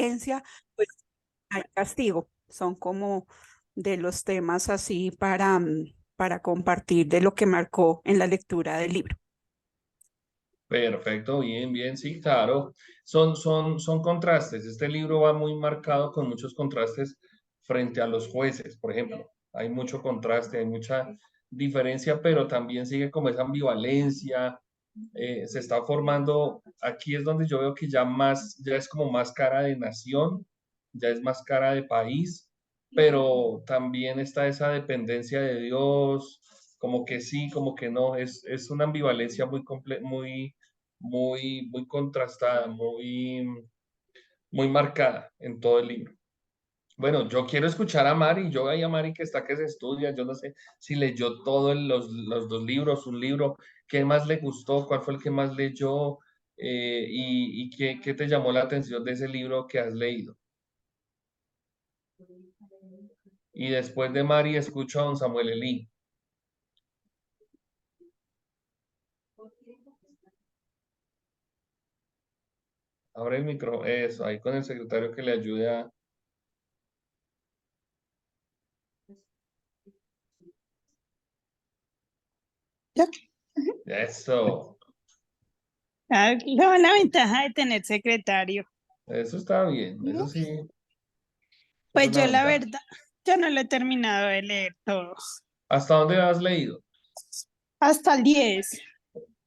desobediencia, pues hay castigo. Son como de los temas así para compartir de lo que marcó en la lectura del libro. Perfecto, bien, bien, sí, claro. Son contrastes. Este libro va muy marcado con muchos contrastes frente a los jueces, por ejemplo. Hay mucho contraste, hay mucha diferencia, pero también sigue como esa ambivalencia. Se está formando, aquí es donde yo veo que ya es como más cara de nación, ya es más cara de país, pero también está esa dependencia de Dios, como que sí, como que no, es una ambivalencia muy contrastada, muy marcada en todo el libro. Bueno, yo quiero escuchar a Mari, yo ahí a Mari que está que se estudia, yo no sé si leyó todos los dos libros, un libro, ¿qué más le gustó? ¿Cuál fue el que más leyó? Y qué te llamó la atención de ese libro que has leído. Y después de Mari escucho a don Samuel Elí. Abre el micro, eso, ahí con el secretario que le ayude a... Ya. Eso, La ventaja de tener secretario. eso está bien, eso sí, es Pues una yo la ventaja. verdad, yo no lo he terminado de leer todo. ¿Hasta dónde has leído? Hasta el 10.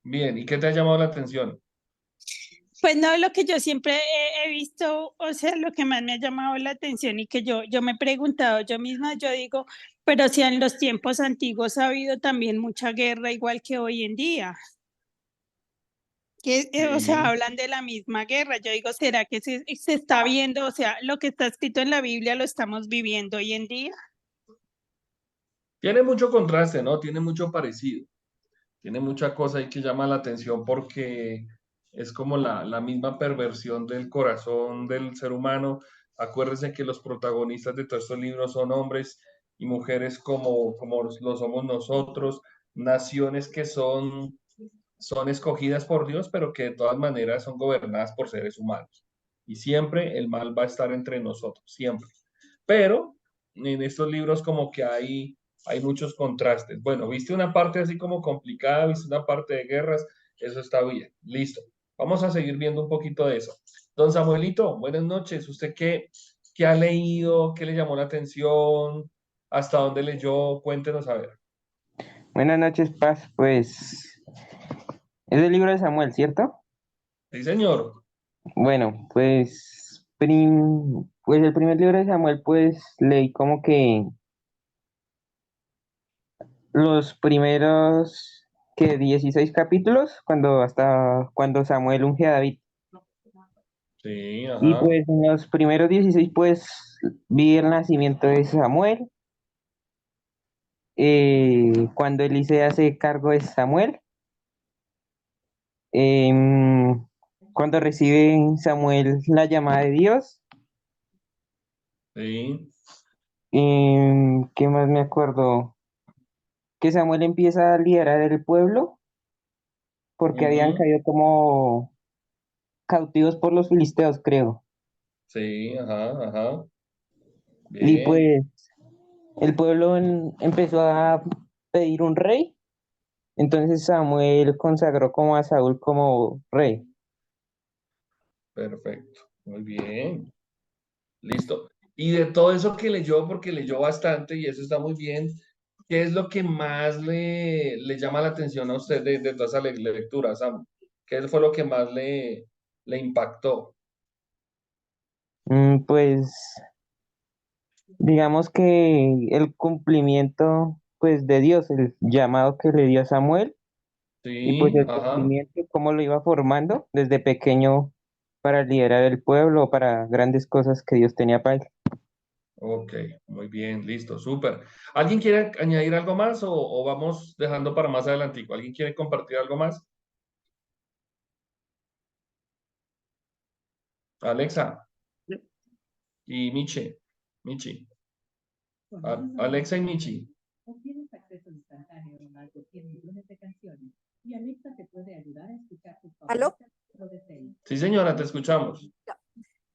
Bien, ¿y qué te ha llamado la atención? Pues no, lo que yo siempre he visto, o sea, lo que más me ha llamado la atención y que yo me he preguntado yo misma, yo digo, pero si en los tiempos antiguos ha habido también mucha guerra igual que hoy en día, que, o sea, Sí. hablan de la misma guerra. Yo digo, ¿será que se está viendo, o sea, lo que está escrito en la Biblia lo estamos viviendo hoy en día? Tiene mucho contraste, ¿no? Tiene mucho parecido. Tiene mucha cosa ahí que llama la atención porque es como la misma perversión del corazón del ser humano. Acuérdense que los protagonistas de todos estos libros son hombres y mujeres como lo somos nosotros, naciones que son escogidas por Dios, pero que de todas maneras son gobernadas por seres humanos. Y siempre el mal va a estar entre nosotros, siempre. Pero en estos libros como que hay muchos contrastes. Bueno, viste una parte así como complicada, viste una parte de guerras, eso está bien, listo. Vamos a seguir viendo un poquito de eso. Don Samuelito, buenas noches. ¿Usted qué ha leído? ¿Qué le llamó la atención? ¿Hasta dónde leyó? Cuéntenos a ver. Buenas noches, Paz. Pues es el libro de Samuel, ¿cierto? Sí, señor. Bueno, pues el primer libro de Samuel, pues leí como que los primeros que 16 capítulos, hasta cuando Samuel unge a David. Sí, Y ajá. pues en los primeros 16 pues vi el nacimiento de Samuel, cuando Elí se hace cargo de Samuel, em, cuando recibe Samuel la llamada de Dios. Sí. ¿Qué más me acuerdo? Que Samuel empieza a liderar el pueblo porque habían Ujú. caído como cautivos por los filisteos, creo. Sí, ajá, ajá. Y Bien, pues el pueblo empezó a pedir un rey, entonces Samuel consagró como a Saúl como rey. perfecto. Muy bien. Listo. Y de todo eso que leyó, porque leyó bastante y eso está muy bien, ¿qué es lo que más le llama la atención a usted de toda esa lectura, Sam? ¿Qué fue lo que más le impactó? Pues digamos que el cumplimiento pues de Dios, el llamado que le dio a Samuel y pues Sí, el ajá. cumplimiento, cómo lo iba formando desde pequeño para liderar el pueblo, para grandes cosas que Dios tenía para él. Ok, muy bien, listo, súper. ¿Alguien quiere añadir algo más o vamos dejando para más adelantico? ¿Alguien quiere compartir algo más? Alexa y Michi. Alexa y Michi. Obtienes acceso instantáneo a más de 100 millones de canciones y Alexa te puede ayudar a escuchar tus ¿Aló? favoritas o deseos. Sí, señora, te escuchamos.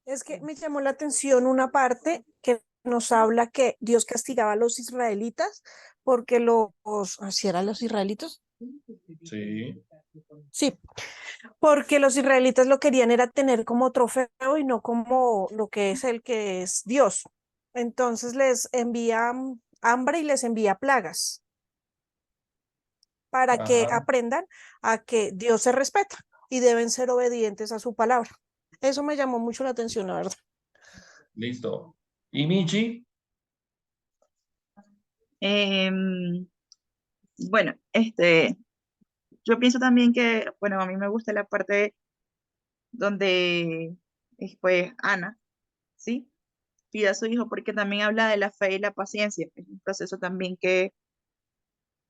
Es que me llamó la atención una parte que nos habla que Dios castigaba a los israelitas porque ¿así eran los israelitas? Sí. Sí, porque los israelitas lo querían era tener como trofeo y no como lo que es el que es Dios. Entonces les envía hambre y les envía plagas para que Ajá, aprendan a que Dios se respeta y deben ser obedientes a su palabra. Eso me llamó mucho la atención, la verdad. listo. ¿Y Michi? Em, bueno, yo pienso también que, bueno, a mí me gusta la parte donde después Ana, ¿sí? Pide a su hijo porque también habla de la fe y la paciencia. Es un proceso también que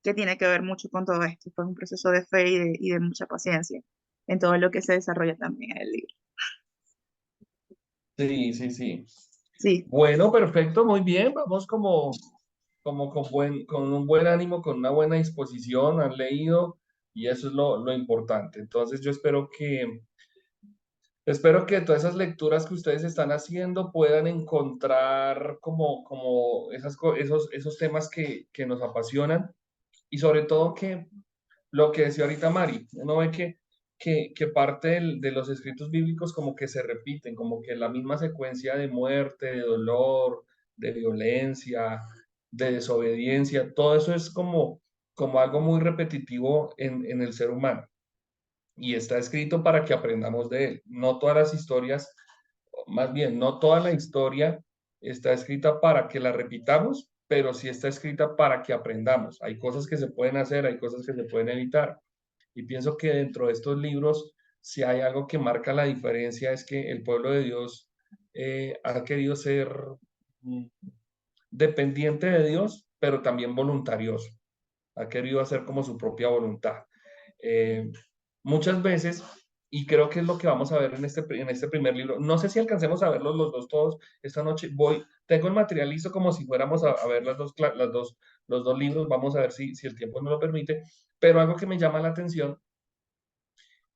tiene que ver mucho con todo esto. Fue un proceso de fe y de mucha paciencia en todo lo que se desarrolla también en el libro. Sí, sí, sí. Sí, Bueno, perfecto, muy bien. Vamos como con un buen ánimo, con una buena disposición, han leído y eso es lo importante. Entonces yo espero que todas esas lecturas que ustedes están haciendo puedan encontrar como esos temas que nos apasionan y sobre todo que lo que decía ahorita Mari, uno ve que parte de los escritos bíblicos como que se repiten, como que la misma secuencia de muerte, de dolor, de violencia, de desobediencia, todo eso es como algo muy repetitivo en el ser humano y está escrito para que aprendamos de él. No todas las historias, más bien, no toda la historia está escrita para que la repitamos, pero sí está escrita para que aprendamos. Hay cosas que se pueden hacer, hay cosas que se pueden evitar. Y pienso que dentro de estos libros, si hay algo que marca la diferencia, es que el pueblo de Dios ha querido ser mm, dependiente de Dios, pero también voluntarioso. Ha querido hacer como su propia voluntad. Eh, Muchas veces, y creo que es lo que vamos a ver en este primer libro, no sé si alcancemos a verlos los dos todos esta noche, tengo el material listo como si fuéramos a ver los dos libros, vamos a ver si el tiempo nos lo permite, pero algo que me llama la atención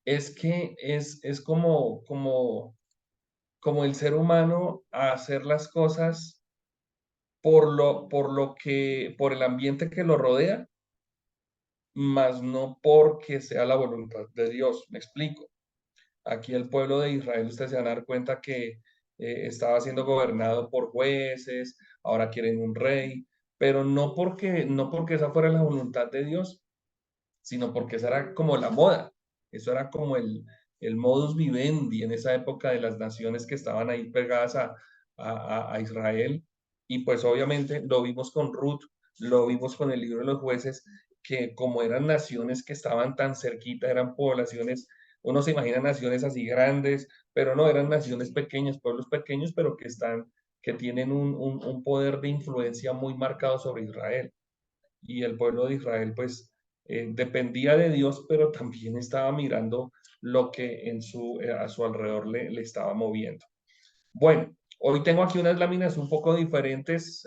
es que es como el ser humano a hacer las cosas por el ambiente que lo rodea, más no porque sea la voluntad de Dios. Me explico. Aquí el pueblo de Israel, ustedes se van a dar cuenta que estaba siendo gobernado por jueces, ahora quieren un rey, pero no porque esa fuera la voluntad de Dios, sino porque esa era como la moda, eso era como el modus vivendi en esa época de las naciones que estaban ahí pegadas a Israel. Y pues obviamente lo vimos con Ruth, lo vimos con el libro de los jueces, que como eran naciones que estaban tan cerquita, eran poblaciones, uno se imagina naciones así grandes, pero no, eran naciones pequeñas, pueblos pequeños, pero que tienen un poder de influencia muy marcado sobre Israel. Y el pueblo de Israel pues dependía de Dios, pero también estaba mirando lo que a su alrededor le estaba moviendo. Bueno, hoy tengo aquí unas láminas un poco diferentes.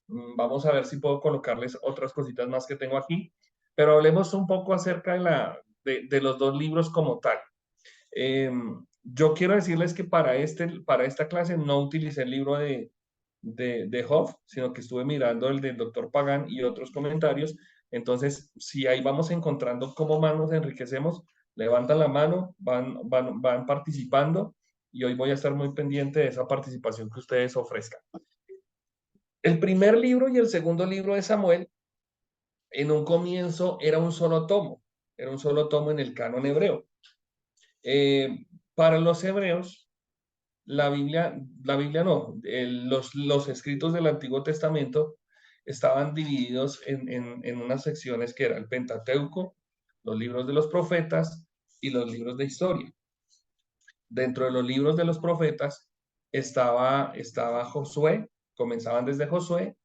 Vamos a ver si puedo colocarles otras cositas más que tengo aquí, pero hablemos un poco acerca de los dos libros como tal. Yo quiero decirles que para esta clase no utilicé el libro de Hoff, sino que estuve mirando el del doctor Pagán y otros comentarios. Entonces, si ahí vamos encontrando cómo más nos enriquecemos, levantan la mano, van participando y hoy voy a estar muy pendiente de esa participación que ustedes ofrezcan. El primer libro y el segundo libro de Samuel, en un comienzo era un solo tomo en el canon hebreo. Para los hebreos, la Biblia no, los escritos del Antiguo Testamento estaban divididos en unas secciones que era el Pentateuco, los libros de los profetas y los libros de historia. Dentro de los libros de los profetas estaba Josué, comenzaban desde Josué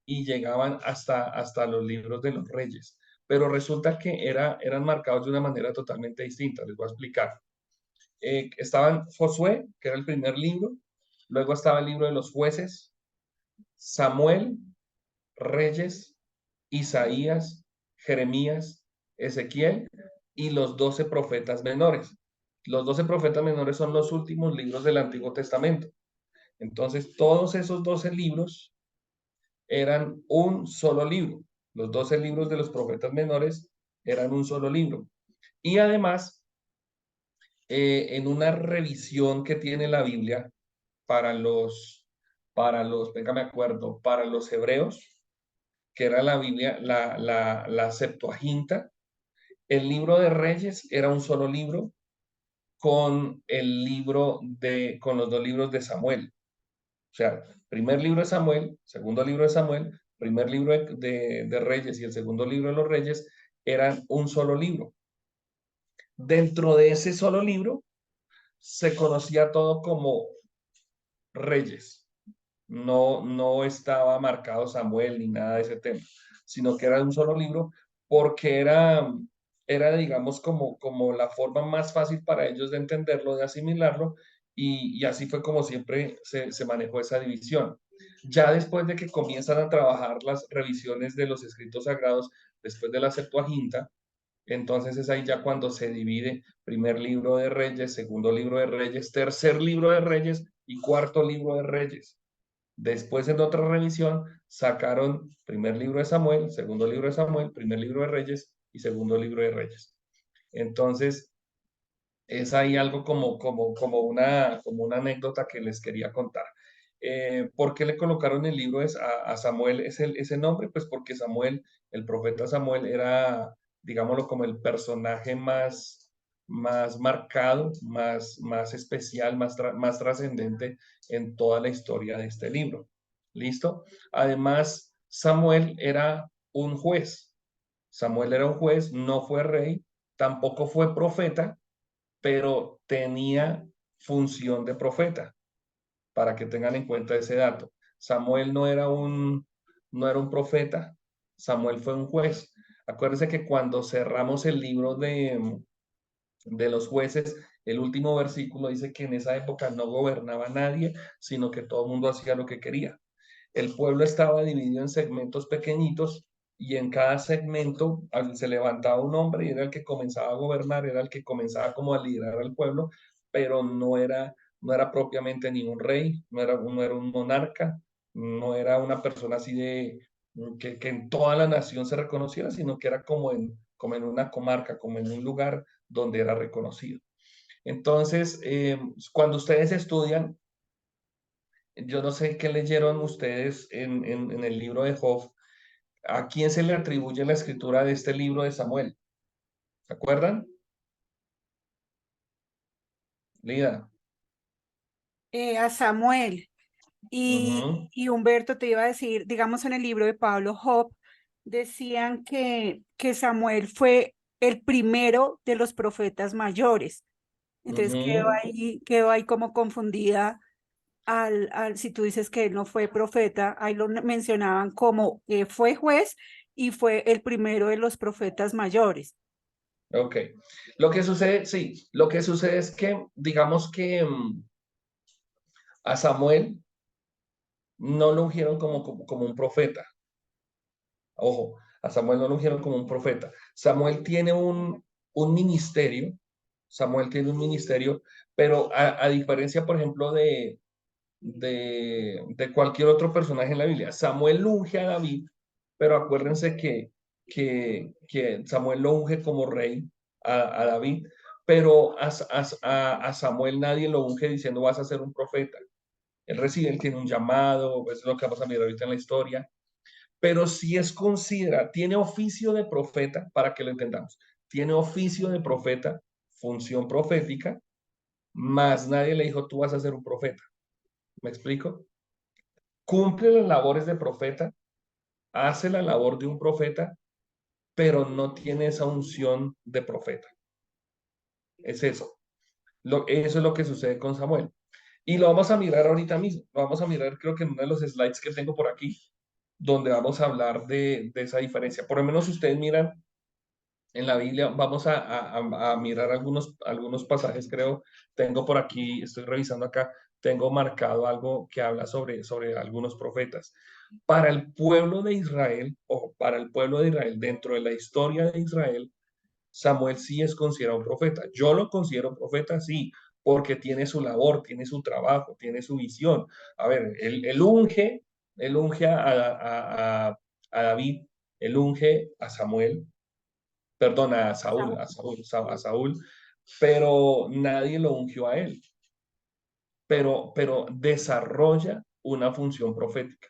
y llegaban hasta los libros de los reyes. Pero resulta que eran marcados de una manera totalmente distinta. Les voy a explicar. Estaban Josué, que era el primer libro, luego estaba el libro de los jueces, Samuel, Reyes, Isaías, Jeremías, Ezequiel y los 12 profetas menores. Los 12 profetas menores son los últimos libros del Antiguo Testamento. Entonces, todos esos 12 libros eran un solo libro. Los 12 libros de los profetas menores eran un solo libro. Y además, en una revisión que tiene la Biblia venga, me acuerdo, para los hebreos, que era la Biblia, la Septuaginta, el libro de Reyes era un solo libro con con los dos libros de Samuel. O sea, primer libro de Samuel, segundo libro de Samuel, primer libro de Reyes y el segundo libro de los Reyes eran un solo libro. Dentro de ese solo libro se conocía todo como Reyes. No estaba marcado Samuel ni nada de ese tema, sino que era un solo libro porque era digamos, como la forma más fácil para ellos de entenderlo, de asimilarlo, y así fue como siempre se manejó esa división. Ya después de que comienzan a trabajar las revisiones de los escritos sagrados, después de la Septuaginta, entonces es ahí ya cuando se divide primer libro de Reyes, segundo libro de Reyes, tercer libro de Reyes y cuarto libro de Reyes. Después en otra revisión sacaron primer libro de Samuel, segundo libro de Samuel, primer libro de Reyes y segundo libro de Reyes. Entonces es ahí algo como una anécdota que les quería contar. ¿Por qué le colocaron el libro a Samuel ese nombre? Pues porque Samuel, el profeta Samuel, era, digámoslo, como el personaje más marcado, más especial, más trascendente en toda la historia de este libro. ¿Listo? Además, Samuel era un juez. Samuel era un juez, no fue rey, tampoco fue profeta, pero tenía función de profeta, para que tengan en cuenta ese dato. Samuel no era un profeta, Samuel fue un juez. Acuérdense que cuando cerramos el libro de los jueces, el último versículo dice que en esa época no gobernaba nadie, sino que todo el mundo hacía lo que quería. El pueblo estaba dividido en segmentos pequeñitos y en cada segmento se levantaba un hombre y era el que comenzaba a gobernar, era el que comenzaba como a liderar al pueblo, pero no era propiamente ni un rey, no era un monarca, no era una persona así que en toda la nación se reconociera, sino que era como en una comarca, como en un lugar donde era reconocido. Entonces, cuando ustedes estudian, yo no sé qué leyeron ustedes en el libro de Job. ¿A quién se le atribuye la escritura de este libro de Samuel? ¿Se acuerdan? Lida. A Samuel. Ujú, Y Humberto te iba a decir, digamos en el libro de Pablo Job, decían que Samuel fue el primero de los profetas mayores. Entonces ujú. quedó ahí como confundida si tú dices que él no fue profeta, ahí lo mencionaban como fue juez y fue el primero de los profetas mayores. Ok. Lo que sucede, sí, lo que sucede es que, digamos que a Samuel no lo ungieron como un profeta. Ojo, a Samuel no lo ungieron como un profeta. Samuel tiene un ministerio, Samuel tiene un ministerio, pero a diferencia, por ejemplo, de cualquier otro personaje en la Biblia, Samuel unge a David, pero acuérdense que Samuel lo unge como rey a David, pero a Samuel nadie lo unge diciendo vas a ser un profeta. Él tiene un llamado, es lo que vamos a mirar ahorita en la historia, pero si es considera, tiene oficio de profeta, para que lo entendamos, tiene oficio de profeta, función profética, más nadie le dijo, tú vas a ser un profeta. ¿Me explico? Cumple las labores de profeta, hace la labor de un profeta, pero no tiene esa unción de profeta. Es eso. Eso es lo que sucede con Samuel. Y lo vamos a mirar ahorita mismo. Lo vamos a mirar, creo que en uno de los slides que tengo por aquí, donde vamos a hablar de esa diferencia. Por lo menos si ustedes miran en la Biblia, vamos a mirar algunos pasajes, creo. Tengo por aquí, estoy revisando acá, tengo marcado algo que habla sobre algunos profetas. Para el pueblo de Israel, o para el pueblo de Israel, dentro de la historia de Israel, Samuel sí es considerado un profeta. Yo lo considero profeta, sí, porque tiene su labor, tiene su trabajo, tiene su visión. A ver, él unge a David, él unge a Samuel, perdón, a Saúl, pero nadie lo ungió a él, pero desarrolla una función profética.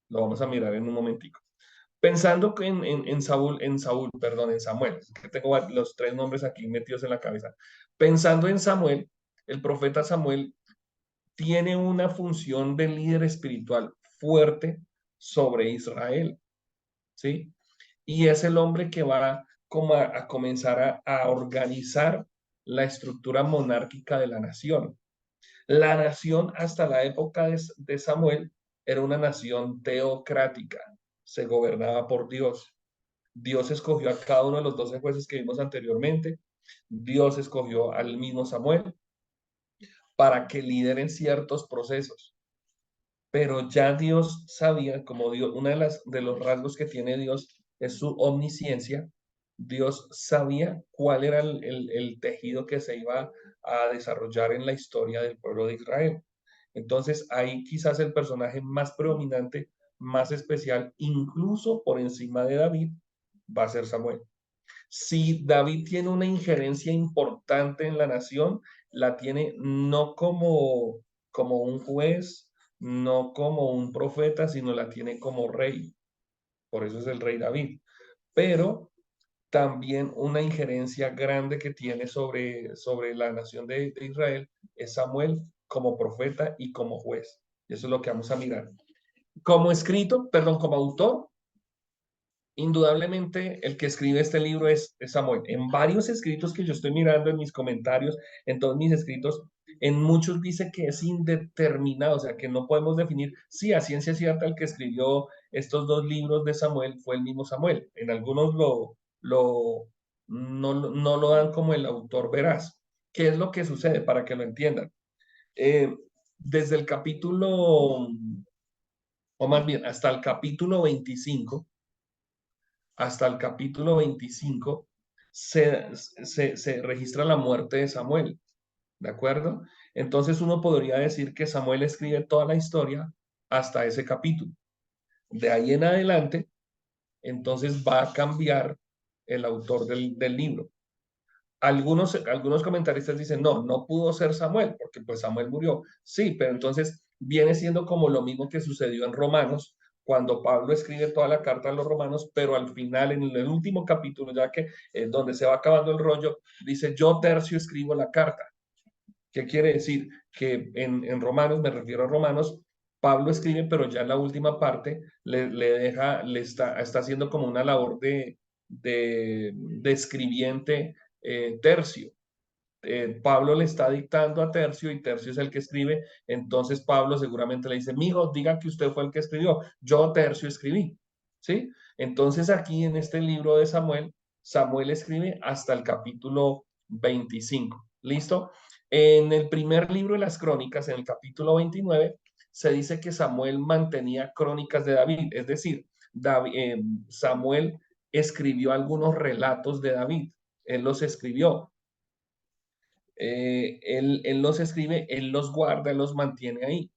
Lo vamos a mirar en un momentico. Pensando que en Samuel, que tengo los tres nombres aquí metidos en la cabeza. Pensando en Samuel, el profeta Samuel tiene una función de líder espiritual fuerte sobre Israel, ¿sí? Y es el hombre que va como a comenzar a organizar la estructura monárquica de la nación. La nación hasta la época de Samuel era una nación teocrática, se gobernaba por Dios. Dios escogió a cada uno de los 12 jueces que vimos anteriormente. Dios escogió al mismo Samuel para que lideren ciertos procesos. Pero ya Dios sabía, como Dios, una de los rasgos que tiene Dios es su omnisciencia. Dios sabía cuál era el tejido que se iba a desarrollar en la historia del pueblo de Israel. Entonces, ahí quizás el personaje más predominante, más especial, incluso por encima de David, va a ser Samuel. Si David tiene una injerencia importante en la nación, la tiene no como un juez, no como un profeta, sino la tiene como rey. Por eso es el rey David. Pero también una injerencia grande que tiene sobre la nación de Israel es Samuel como profeta y como juez. Eso es lo que vamos a mirar. Como escrito, perdón, como autor, indudablemente el que escribe este libro es Samuel. En varios escritos que yo estoy mirando, en mis comentarios, en todos mis escritos, en muchos dice que es indeterminado, o sea, que no podemos definir si a ciencia cierta el que escribió estos dos libros de Samuel fue el mismo Samuel. En algunos no lo dan como el autor veraz. ¿Qué es lo que sucede? Para que lo entiendan. Desde el capítulo, o más bien, hasta el capítulo 25 se registra la muerte de Samuel, ¿de acuerdo? Entonces uno podría decir que Samuel escribe toda la historia hasta ese capítulo. De ahí en adelante, entonces va a cambiar el autor del libro. Algunos comentaristas dicen, no pudo ser Samuel, porque pues Samuel murió. Sí, pero entonces viene siendo como lo mismo que sucedió en Romanos, cuando Pablo escribe toda la carta a los romanos, pero al final, en el último capítulo, ya que donde se va acabando el rollo, dice, yo Tercio escribo la carta. ¿Qué quiere decir? Que en Romanos, me refiero a Romanos, Pablo escribe, pero ya en la última parte le está haciendo como una labor de escribiente Tercio. Pablo le está dictando a Tercio y Tercio es el que escribe, entonces Pablo seguramente le dice, mijo, diga que usted fue el que escribió, yo Tercio escribí, ¿sí? Entonces aquí en este libro de Samuel, Samuel escribe hasta el capítulo 25, ¿listo? En el primer libro de las crónicas, en el capítulo 29, se dice que Samuel mantenía crónicas de David, es decir, Samuel escribió algunos relatos de David, él los escribió, él los escribe, él los guarda, él los mantiene ahí.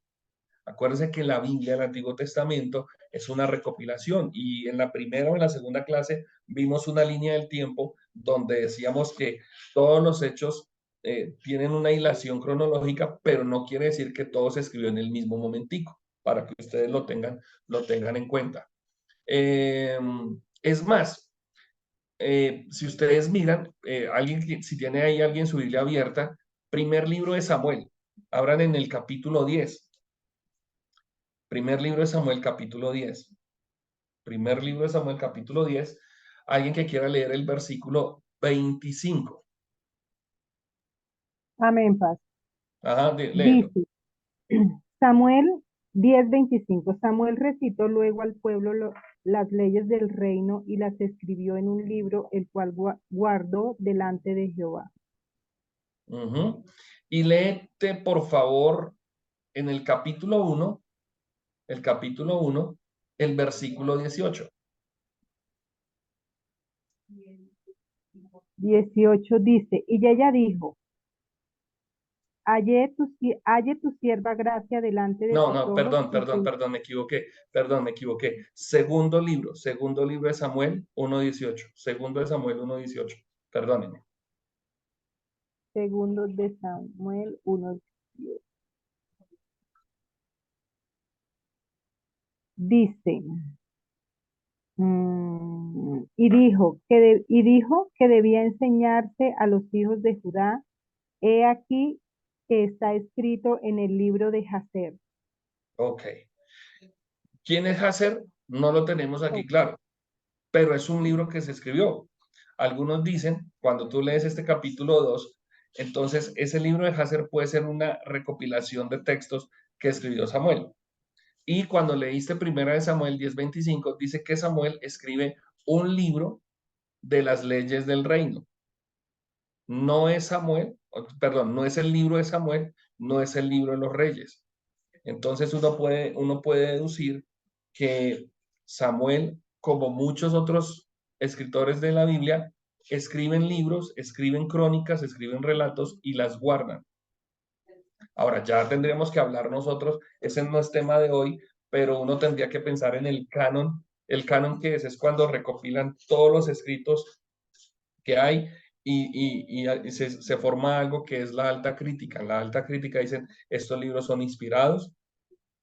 Acuérdense que la Biblia, el Antiguo Testamento, es una recopilación y en la primera o en la segunda clase vimos una línea del tiempo donde decíamos que todos los hechos tienen una hilación cronológica, pero no quiere decir que todo se escribió en el mismo momentico, para que ustedes lo tengan en cuenta. Es más, si ustedes miran, si tiene ahí alguien su Biblia abierta, primer libro de Samuel, abran en el capítulo 10. Primer libro de Samuel, capítulo 10. Primer libro de Samuel, capítulo 10. Alguien que quiera leer el versículo 25. Amén, paz. Ajá, léelo. Dice, Samuel 10:25. Samuel recitó luego al pueblo las leyes del reino y las escribió en un libro, el cual guardó delante de Jehová. Y léete, por favor, en el capítulo 1, el versículo 18. 18 dice, y ella dijo, halle tu sierva gracia delante de No, tus no, ojos, perdón, me equivoqué. Segundo libro de Samuel 1:18, segundo de Samuel 1:18, perdónenme. segundo de Samuel 1. Dice, y dijo que debía enseñarse a los hijos de Judá. He aquí que está escrito en el libro de Jacer. Ok. ¿Quién es Hazer? No lo tenemos aquí claro, pero es un libro que se escribió. Algunos dicen, cuando tú lees este capítulo 2, entonces ese libro de Hazer puede ser una recopilación de textos que escribió Samuel. Y cuando leíste primera de Samuel 10:25, dice que Samuel escribe un libro de las leyes del reino. No es Samuel, perdón, no es el libro de Samuel, no es el libro de los reyes. Entonces uno puede deducir que Samuel, como muchos otros escritores de la Biblia, escriben libros, escriben crónicas, escriben relatos y las guardan. Ahora, ya tendríamos que hablar nosotros, ese no es tema de hoy, pero uno tendría que pensar en el canon. El canon que es cuando recopilan todos los escritos que hay y se forma algo que es la alta crítica. En la alta crítica dicen, estos libros son inspirados,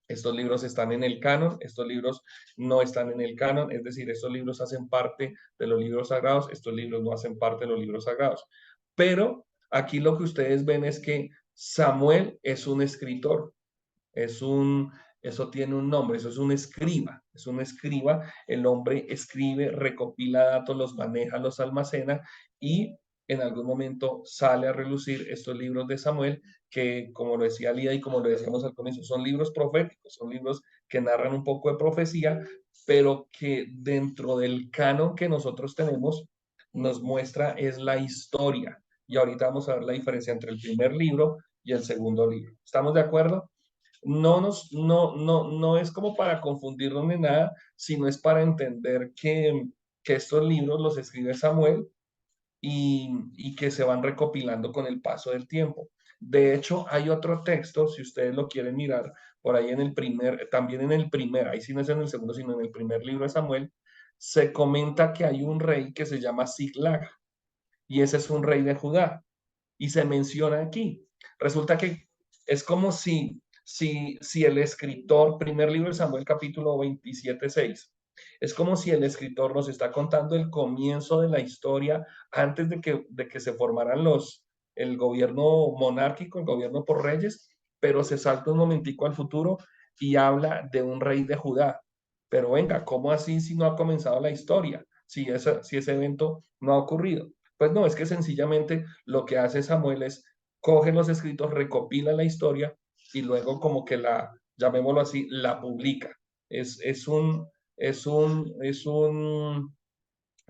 estos libros están en el canon, estos libros no están en el canon, es decir, estos libros hacen parte de los libros sagrados, estos libros no hacen parte de los libros sagrados. Pero aquí lo que ustedes ven es que Samuel es un escritor, eso tiene un nombre, eso es un escriba, el hombre escribe, recopila datos, los maneja, los almacena y en algún momento sale a relucir estos libros de Samuel que, como lo decía Lía y como lo decíamos al comienzo, son libros proféticos, son libros que narran un poco de profecía, pero que dentro del canon que nosotros tenemos nos muestra es la historia. Y ahorita vamos a ver la diferencia entre el primer libro y el segundo libro. ¿Estamos de acuerdo? No es como para confundirnos ni nada, sino es para entender que estos libros los escribe Samuel y que se van recopilando con el paso del tiempo. De hecho, hay otro texto, si ustedes lo quieren mirar, por ahí también en el primer, ahí sí no es en el segundo, sino en el primer libro de Samuel, se comenta que hay un rey que se llama Ziklag, y ese es un rey de Judá, y se menciona aquí. Resulta que es como si el escritor, primer libro de Samuel, capítulo 27:6, es como si el escritor nos está contando el comienzo de la historia antes de que se formaran el gobierno monárquico, el gobierno por reyes, pero se salta un momentico al futuro y habla de un rey de Judá. Pero venga, ¿cómo así si no ha comenzado la historia? Si ese evento no ha ocurrido. Pues no, es que sencillamente lo que hace Samuel es coge los escritos, recopila la historia y luego como que llamémoslo así, la publica. Es un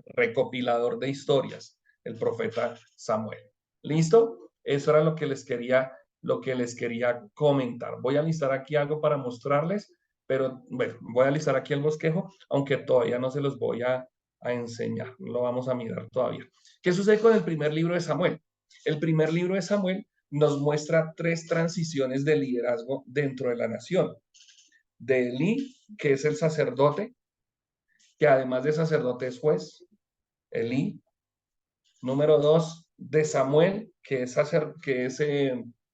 recopilador de historias, el profeta Samuel. ¿Listo? Eso era lo que les quería comentar. Voy a listar aquí algo para mostrarles, pero bueno, voy a listar aquí el bosquejo, aunque todavía no se los voy a enseñar, no lo vamos a mirar todavía. ¿Qué sucede con el primer libro de Samuel? El primer libro de Samuel nos muestra 3 transiciones de liderazgo dentro de la nación. De Elí, que es el sacerdote, que además de sacerdote es juez, Elí. Número 2, de Samuel, que es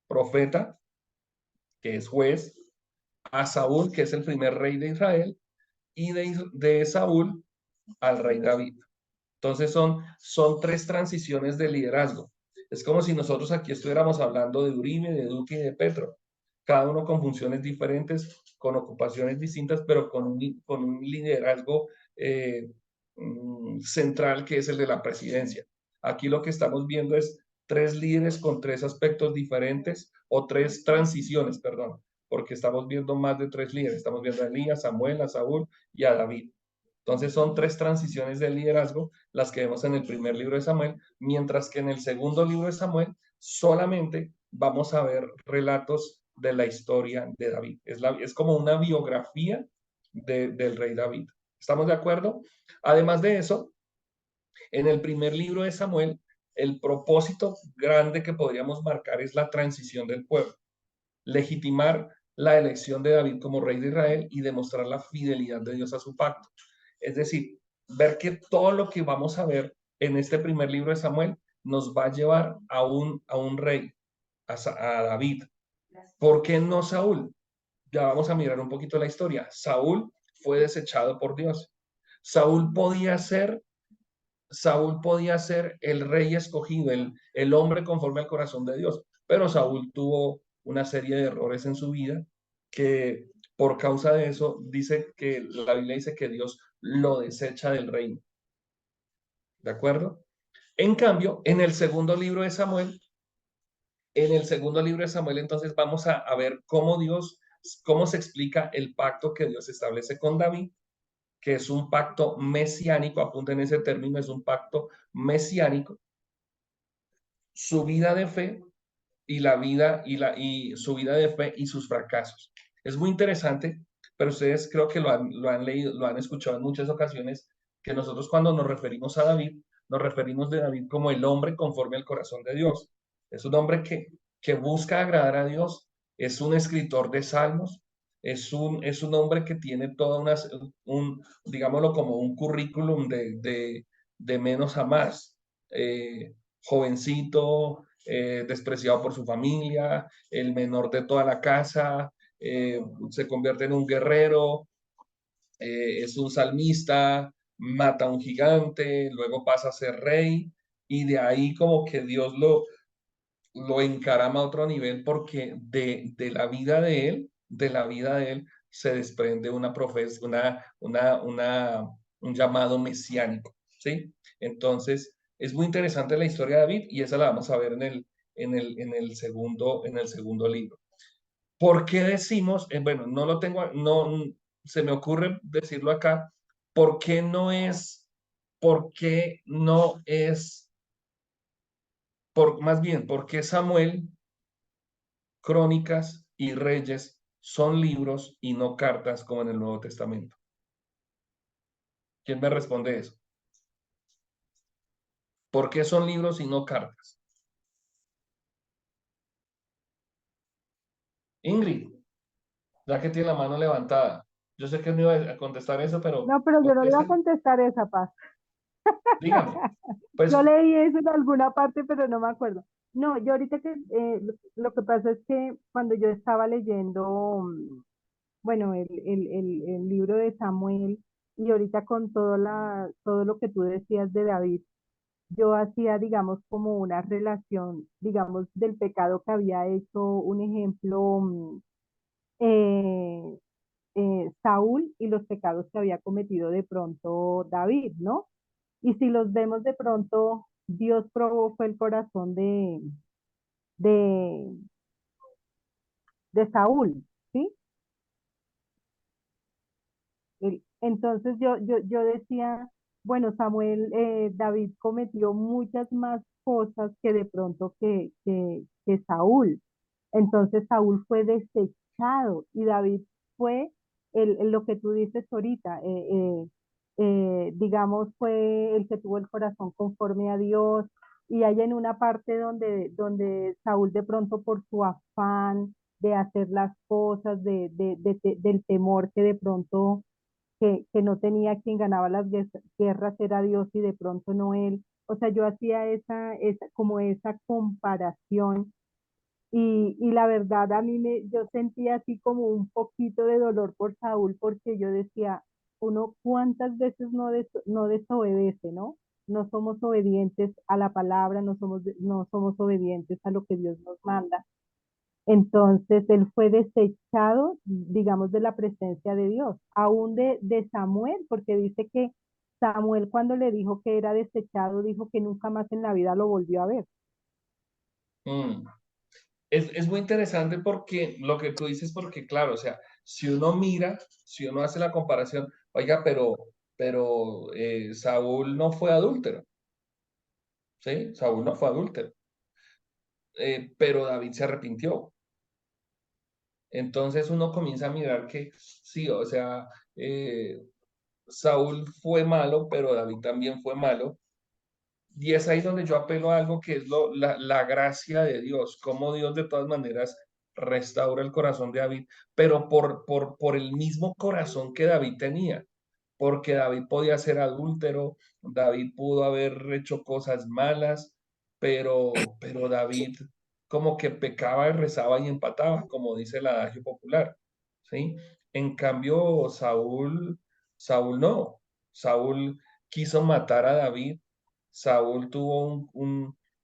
profeta, que es juez, a Saúl, que es el primer rey de Israel, y de Saúl al rey David. Entonces son 3 transiciones de liderazgo. Es como si nosotros aquí estuviéramos hablando de Uribe, de Duque y de Petro, cada uno con funciones diferentes, con ocupaciones distintas, pero con un liderazgo central que es el de la presidencia. Aquí lo que estamos viendo es 3 líderes con 3 aspectos diferentes o 3 transiciones, perdón, porque estamos viendo más de 3 líderes. Estamos viendo a Elías, a Samuel, a Saúl y a David. Entonces son 3 transiciones de liderazgo las que vemos en el primer libro de Samuel, mientras que en el segundo libro de Samuel solamente vamos a ver relatos de la historia de David. Es como una biografía del rey David. ¿Estamos de acuerdo? Además de eso, en el primer libro de Samuel el propósito grande que podríamos marcar es la transición del pueblo, legitimar la elección de David como rey de Israel y demostrar la fidelidad de Dios a su pacto. Es decir, ver que todo lo que vamos a ver en este primer libro de Samuel nos va a llevar a un rey, a David. ¿Por qué no Saúl? Ya vamos a mirar un poquito la historia. Saúl fue desechado por Dios. Saúl podía ser el rey escogido, el hombre conforme al corazón de Dios, pero Saúl tuvo una serie de errores en su vida que por causa de eso dice que la Biblia dice que Dios lo desecha del reino. ¿De acuerdo? En cambio, en el segundo libro de Samuel, entonces vamos a ver cómo se explica el pacto que Dios establece con David, que es un pacto mesiánico, apunten ese término, es un pacto mesiánico, su vida de fe y su vida de fe y sus fracasos. Es muy interesante, pero ustedes creo que lo han leído, lo han escuchado en muchas ocasiones, que nosotros cuando nos referimos a David, nos referimos de David como el hombre conforme al corazón de Dios. Es un hombre que busca agradar a Dios, es un escritor de salmos, es un hombre que tiene toda digámoslo como un currículum de menos a más. Jovencito, despreciado por su familia, el menor de toda la casa, se convierte en un guerrero, es un salmista, mata a un gigante, luego pasa a ser rey y de ahí como que Dios lo encarama a otro nivel porque de la vida de él se desprende un llamado mesiánico, ¿sí? Entonces, es muy interesante la historia de David y esa la vamos a ver en el segundo libro. ¿Por qué decimos, bueno, no lo tengo, no se me ocurre decirlo acá, ¿por qué no es, más bien, por qué Samuel, Crónicas y Reyes son libros y no cartas como en el Nuevo Testamento? ¿Quién me responde eso? ¿Por qué son libros y no cartas? Ingrid, ya que tiene la mano levantada. Yo sé que no iba a contestar eso, pero No, pero yo no le iba a contésteme. contestar esa, Paz. Dígame. Pues, Yo leí eso en alguna parte, pero no me acuerdo. No, yo ahorita que lo que pasa es que cuando yo estaba leyendo, bueno, el libro de Samuel y ahorita con todo lo que tú decías de David, yo hacía, digamos, como una relación, digamos, del pecado que había hecho, un ejemplo, eh, Saúl y los pecados que había cometido de pronto David, ¿no? Y si los vemos de pronto, Dios probó fue el corazón de, de Saúl, ¿sí? Entonces yo decía, bueno, Samuel, David cometió muchas más cosas que de pronto que Saúl. Entonces Saúl fue desechado y David fue lo que tú dices ahorita, digamos, fue el que tuvo el corazón conforme a Dios. Y hay en una parte donde Saúl de pronto por su afán de hacer las cosas, del temor que de pronto que no tenía quien ganaba las guerras, era Dios y de pronto no él. O sea, yo hacía como esa comparación y la verdad a yo sentía así como un poquito de dolor por Saúl porque yo decía, uno cuántas veces no desobedece, ¿no? No somos obedientes a la palabra, no somos obedientes a lo que Dios nos manda. Entonces él fue desechado, digamos, de la presencia de Dios, aún de Samuel, porque dice que Samuel cuando le dijo que era desechado, dijo que nunca más en la vida lo volvió a ver. mm, es muy interesante porque lo que tú dices, porque claro, o sea, si uno hace la comparación, oiga, pero Saúl no fue adúltero, ¿sí? Saúl no fue adúltero, pero David se arrepintió. Entonces uno comienza a mirar que sí, o sea, Saúl fue malo, pero David también fue malo. Y es ahí donde yo apelo a algo que es la gracia de Dios, cómo Dios de todas maneras restaura el corazón de David, pero por el mismo corazón que David tenía, porque David podía ser adúltero, David pudo haber hecho cosas malas, pero David como que pecaba y rezaba y empataba, como dice el adagio popular, ¿sí? En cambio, Saúl no, Saúl quiso matar a David. Saúl tuvo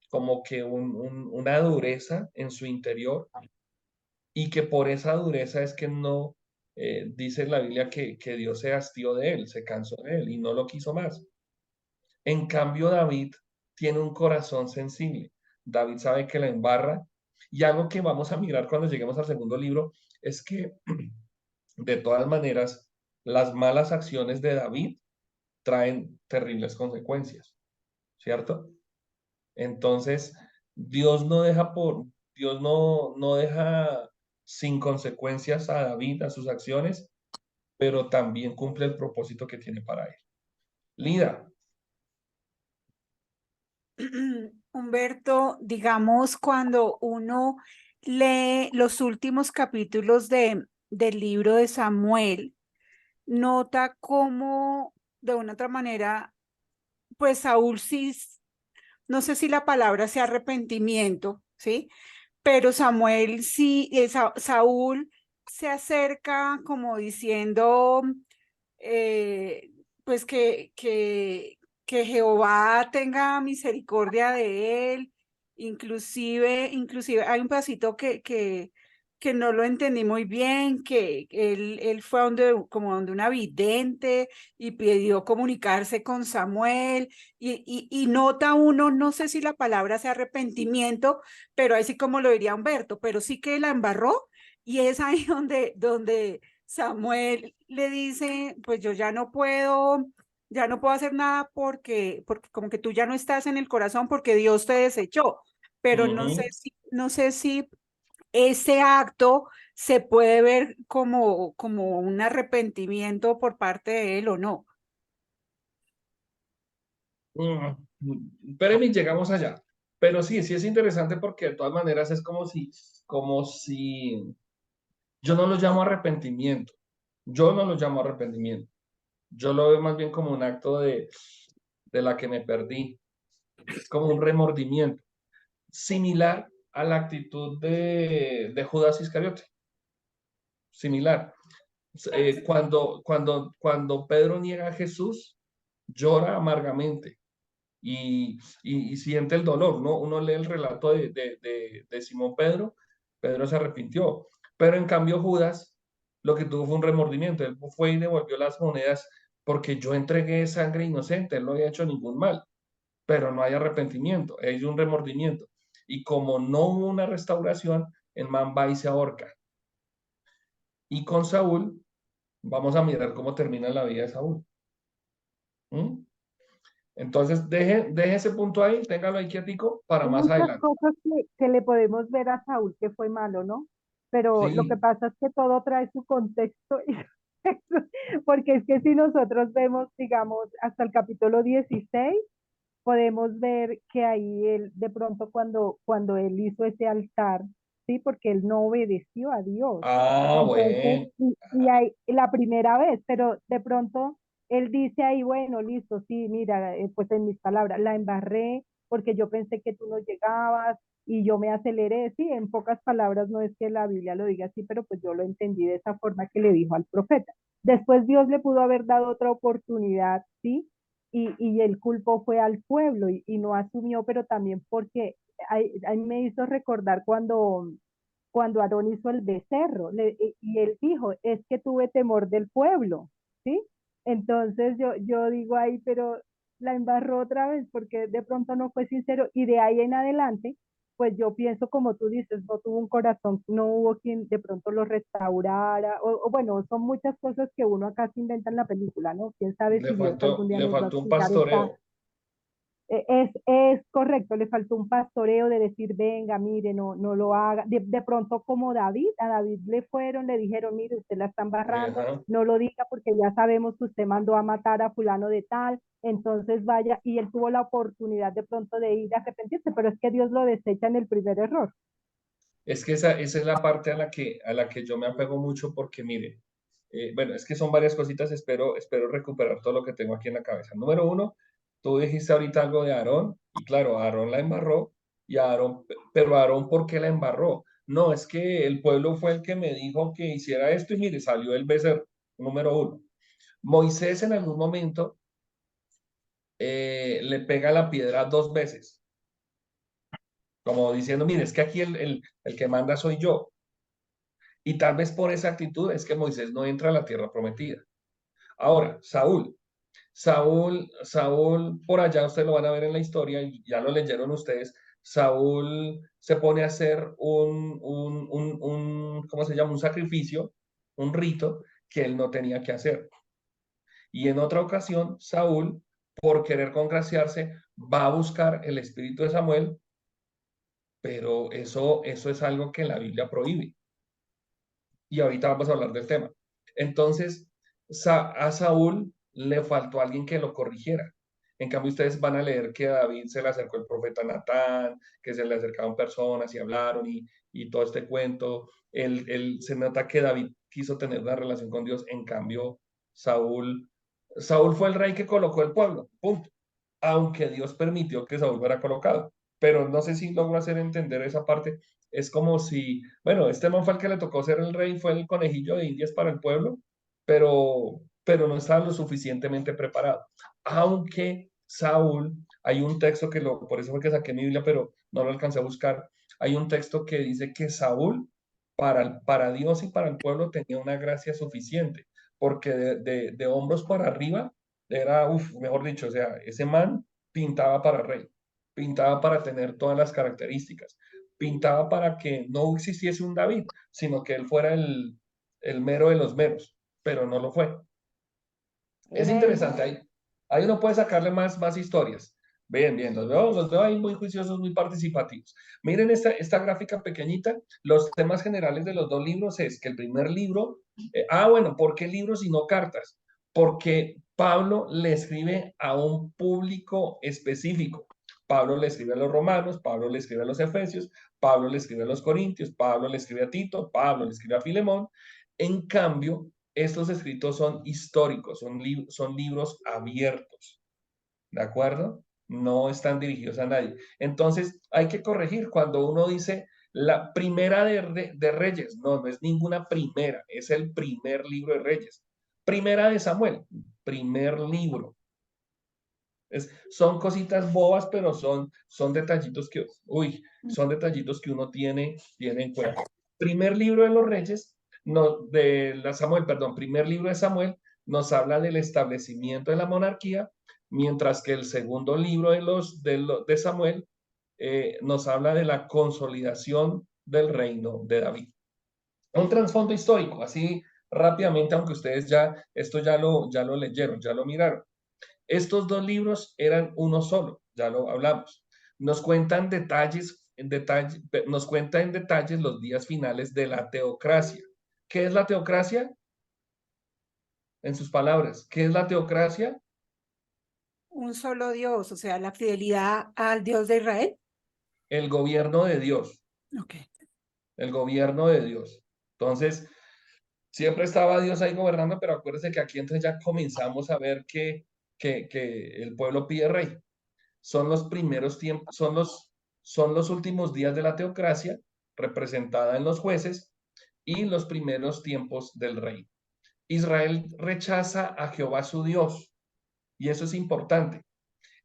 como que una dureza en su interior y que por esa dureza es que no, dice la Biblia que Dios se hastió de él, se cansó de él y no lo quiso más. En cambio, David tiene un corazón sensible. David sabe que la embarra y algo que vamos a mirar cuando lleguemos al segundo libro es que de todas maneras las malas acciones de David traen terribles consecuencias, ¿cierto? Entonces, Dios no deja Dios no deja sin consecuencias a David, a sus acciones, pero también cumple el propósito que tiene para él. Lida, Humberto, digamos, cuando uno lee los últimos capítulos del libro de Samuel, nota cómo de una otra manera, pues Saúl sí, no sé si la palabra sea arrepentimiento, ¿sí? Pero Samuel sí, Saúl se acerca como diciendo, eh, pues que Jehová tenga misericordia de él. Inclusive hay un pedacito que no lo entendí muy bien, que él fue como donde una vidente y pidió comunicarse con Samuel y nota uno, no sé si la palabra sea arrepentimiento, pero así como lo diría Humberto, pero sí que la embarró y es ahí donde Samuel le dice, pues yo ya no puedo hacer nada porque como que tú ya no estás en el corazón porque Dios te desechó, pero ujú, no sé si ese acto se puede ver como un arrepentimiento por parte de él o no. espéreme, llegamos allá. Pero sí, sí es interesante porque de todas maneras es como si, yo no lo llamo arrepentimiento, yo no lo llamo arrepentimiento, yo lo veo más bien como un acto de la que me perdí, es como un remordimiento, similar a la actitud de Judas Iscariote, similar. Cuando Pedro niega a Jesús, llora amargamente y siente el dolor, ¿no? Uno lee el relato de Simón Pedro, Pedro se arrepintió, pero en cambio Judas lo que tuvo fue un remordimiento, él fue y devolvió las monedas porque yo entregué sangre inocente, él no había hecho ningún mal, pero no hay arrepentimiento, hay un remordimiento. Y como no hubo una restauración, el man va y se ahorca. Y con Saúl, vamos a mirar cómo termina la vida de Saúl. ¿Mm? Entonces, deje ese punto ahí, téngalo ahí quietico para Hay más muchas adelante. cosas que le podemos ver a Saúl que fue malo, ¿no? Pero lo que Sí, pasa es que todo trae su contexto, porque es que si nosotros vemos, digamos, hasta el capítulo 16 podemos ver que ahí él, de pronto cuando él hizo ese altar, ¿sí? Porque él no obedeció a Dios. ah, Entonces, bueno. y ahí, la primera vez, pero de pronto él dice ahí, bueno, listo, sí, mira, pues en mis palabras, la embarré porque yo pensé que tú no llegabas y yo me aceleré, sí, en pocas palabras no es que la Biblia lo diga así, pero pues yo lo entendí de esa forma que le dijo al profeta. Después Dios le pudo haber dado otra oportunidad, ¿sí? Y el culpo fue al pueblo y no asumió, pero también porque ahí me hizo recordar cuando Aarón hizo el becerro, y él dijo, es que tuve temor del pueblo, ¿sí? Entonces yo digo ahí, pero la embarró otra vez porque de pronto no fue sincero y de ahí en adelante, pues yo pienso como tú dices, no tuvo un corazón, no hubo quien de pronto lo restaurara, o bueno, son muchas cosas que uno acá se inventa en la película, ¿no? ¿Quién sabe si Dios algún día Le nos va a faltó un explicar esta, pastoreo. Es correcto, le faltó un pastoreo de decir, venga, mire, no lo haga. De pronto como David, a David le dijeron, mire, usted la está embarrando, Ajá. no lo diga porque ya sabemos que usted mandó a matar a fulano de tal, entonces vaya, y él tuvo la oportunidad de pronto de ir a arrepentirse, pero es que Dios lo desecha en el primer error. Es que esa es la parte a la que yo me apego mucho porque, mire, bueno, es que son varias cositas, espero recuperar todo lo que tengo aquí en la cabeza. Número uno, tú dijiste ahorita algo de Aarón, y claro, Aarón la embarró, y Aarón, pero Aarón, ¿por qué la embarró? No, es que el pueblo fue el que me dijo que hiciera esto, y mire, salió el becerro, número uno. Moisés en algún momento le pega la piedra 2 veces, como diciendo, mire, es que aquí el que manda soy yo. Y tal vez por esa actitud es que Moisés no entra a la tierra prometida. Ahora, Saúl, por allá ustedes lo van a ver en la historia y ya lo leyeron ustedes. Saúl se pone a hacer ¿cómo se llama? Un sacrificio, un rito que él no tenía que hacer. Y en otra ocasión, Saúl, por querer congraciarse, va a buscar el espíritu de Samuel, pero eso es algo que la Biblia prohíbe. Y ahorita vamos a hablar del tema. Entonces, a Saúl le faltó alguien que lo corrigiera. En cambio, ustedes van a leer que a David se le acercó el profeta Natán, que se le acercaron personas y hablaron y todo este cuento. Se nota que David quiso tener una relación con Dios. En cambio, Saúl fue el rey que colocó el pueblo, punto. Aunque Dios permitió que Saúl fuera colocado. Pero no sé si logro hacer entender esa parte. Es como si, bueno, este man fue el que le tocó ser el rey, fue el conejillo de Indias para el pueblo, pero no estaba lo suficientemente preparado. Aunque Saúl, hay un texto por eso fue que saqué mi Biblia, pero no lo alcancé a buscar. Hay un texto que dice que Saúl, para Dios y para el pueblo, tenía una gracia suficiente, porque de hombros para arriba era, mejor dicho, o sea, ese man pintaba para rey, pintaba para tener todas las características, pintaba para que no existiese un David, sino que él fuera el mero de los meros, pero no lo fue. Es interesante, ahí uno puede sacarle más historias. Bien, los veo ahí muy juiciosos, muy participativos. Miren esta gráfica pequeñita, los temas generales de los dos libros es que el primer libro, bueno, ¿por qué libros y no cartas? Porque Pablo le escribe a un público específico. Pablo le escribe a los romanos, Pablo le escribe a los efesios, Pablo le escribe a los corintios, Pablo le escribe a Tito, Pablo le escribe a Filemón. En cambio, estos escritos son históricos, son libros abiertos, ¿de acuerdo? No están dirigidos a nadie. Entonces, hay que corregir cuando uno dice la primera de Reyes. No es ninguna primera, es el primer libro de Reyes. Primera de Samuel, primer libro. Son cositas bobas, pero son detallitos son detallitos que uno tiene en cuenta. Primer libro de los Reyes, primer libro de Samuel nos habla del establecimiento de la monarquía, mientras que el segundo libro de Samuel nos habla de la consolidación del reino de David. Un trasfondo histórico, así rápidamente, aunque ustedes esto ya lo leyeron, ya lo miraron. Estos dos libros eran uno solo, ya lo hablamos. Nos cuentan nos cuenta en detalles los días finales de la teocracia. ¿Qué es la teocracia? En sus palabras, ¿qué es la teocracia? Un solo Dios, o sea, la fidelidad al Dios de Israel. El gobierno de Dios. Ok. El gobierno de Dios. Entonces, siempre estaba Dios ahí gobernando, pero acuérdense que aquí entonces ya comenzamos a ver que el pueblo pide rey. Son los primeros tiempos, son los últimos días de la teocracia, representada en los jueces, y los primeros tiempos del rey. Israel rechaza a Jehová su Dios, y eso es importante.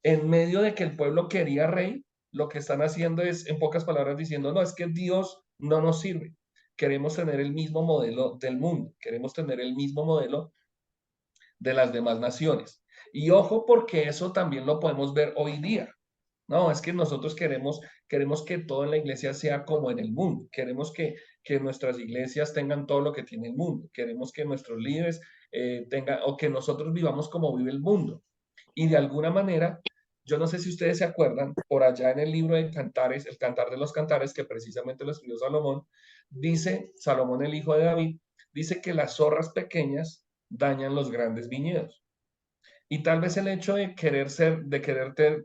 En medio de que el pueblo quería rey, lo que están haciendo es, en pocas palabras, diciendo, no, es que Dios no nos sirve. Queremos tener el mismo modelo del mundo, queremos tener el mismo modelo de las demás naciones. Y ojo, porque eso también lo podemos ver hoy día. No, es que nosotros queremos que todo en la iglesia sea como en el mundo. Queremos que nuestras iglesias tengan todo lo que tiene el mundo. Queremos que nuestros líderes tengan, o que nosotros vivamos como vive el mundo. Y de alguna manera, yo no sé si ustedes se acuerdan, por allá en el libro de Cantares, el Cantar de los Cantares, que precisamente lo escribió Salomón, dice, Salomón el hijo de David, dice que las zorras pequeñas dañan los grandes viñedos. Y tal vez el hecho de querer